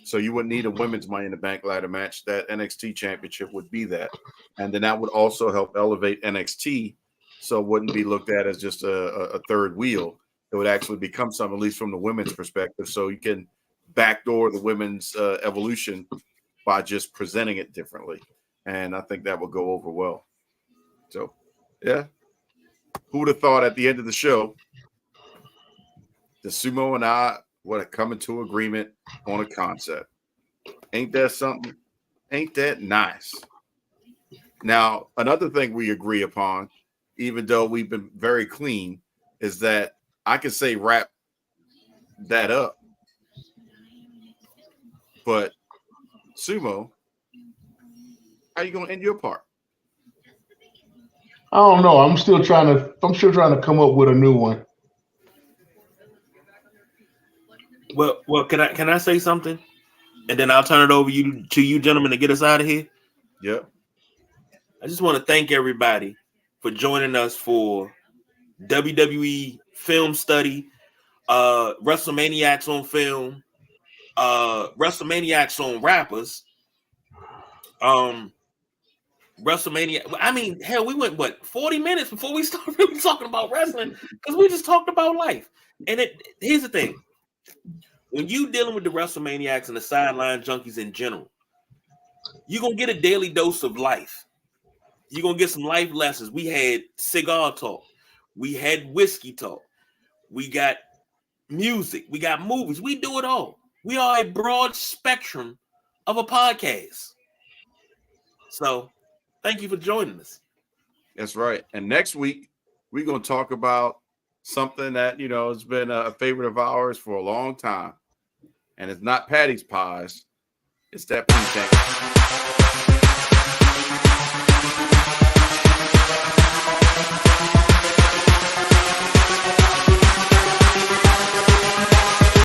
So you wouldn't need a women's Money in the Bank ladder match. That NXT championship would be that. And then that would also help elevate NXT. So it wouldn't be looked at as just a third wheel. It would actually become something, at least from the women's perspective. So you can backdoor the women's evolution by just presenting it differently. And I think that would go over well. So, yeah. Who would have thought at the end of the show, the Sumo and I would have come into agreement on a concept? Ain't that something? Ain't that nice? Now, another thing we agree upon, even though we've been very clean, is that I can say wrap that up. But Sumo, how you gonna end your part? I don't know. I'm still trying to come up with a new one. Well, can I say something? And then I'll turn it over to you gentlemen to get us out of here. Yep. I just want to thank everybody for joining us for WWE Film Study, Wrestlemaniacs on Film, Wrestlemaniacs on Rappers, WrestleMania. I mean, hell, we went 40 minutes before we started really talking about wrestling because we just talked about life. And here's the thing: when you dealing with the WrestleManiacs and the sideline junkies in general, you're gonna get a daily dose of life. You're gonna get some life lessons. We had cigar talk, we had whiskey talk, we got music, we got movies. We do it all. We are a broad spectrum of a podcast. So thank you for joining us. That's right. And next week, we're going to talk about something that, has been a favorite of ours for a long time. And it's not Patty's Pies. It's that pink tank.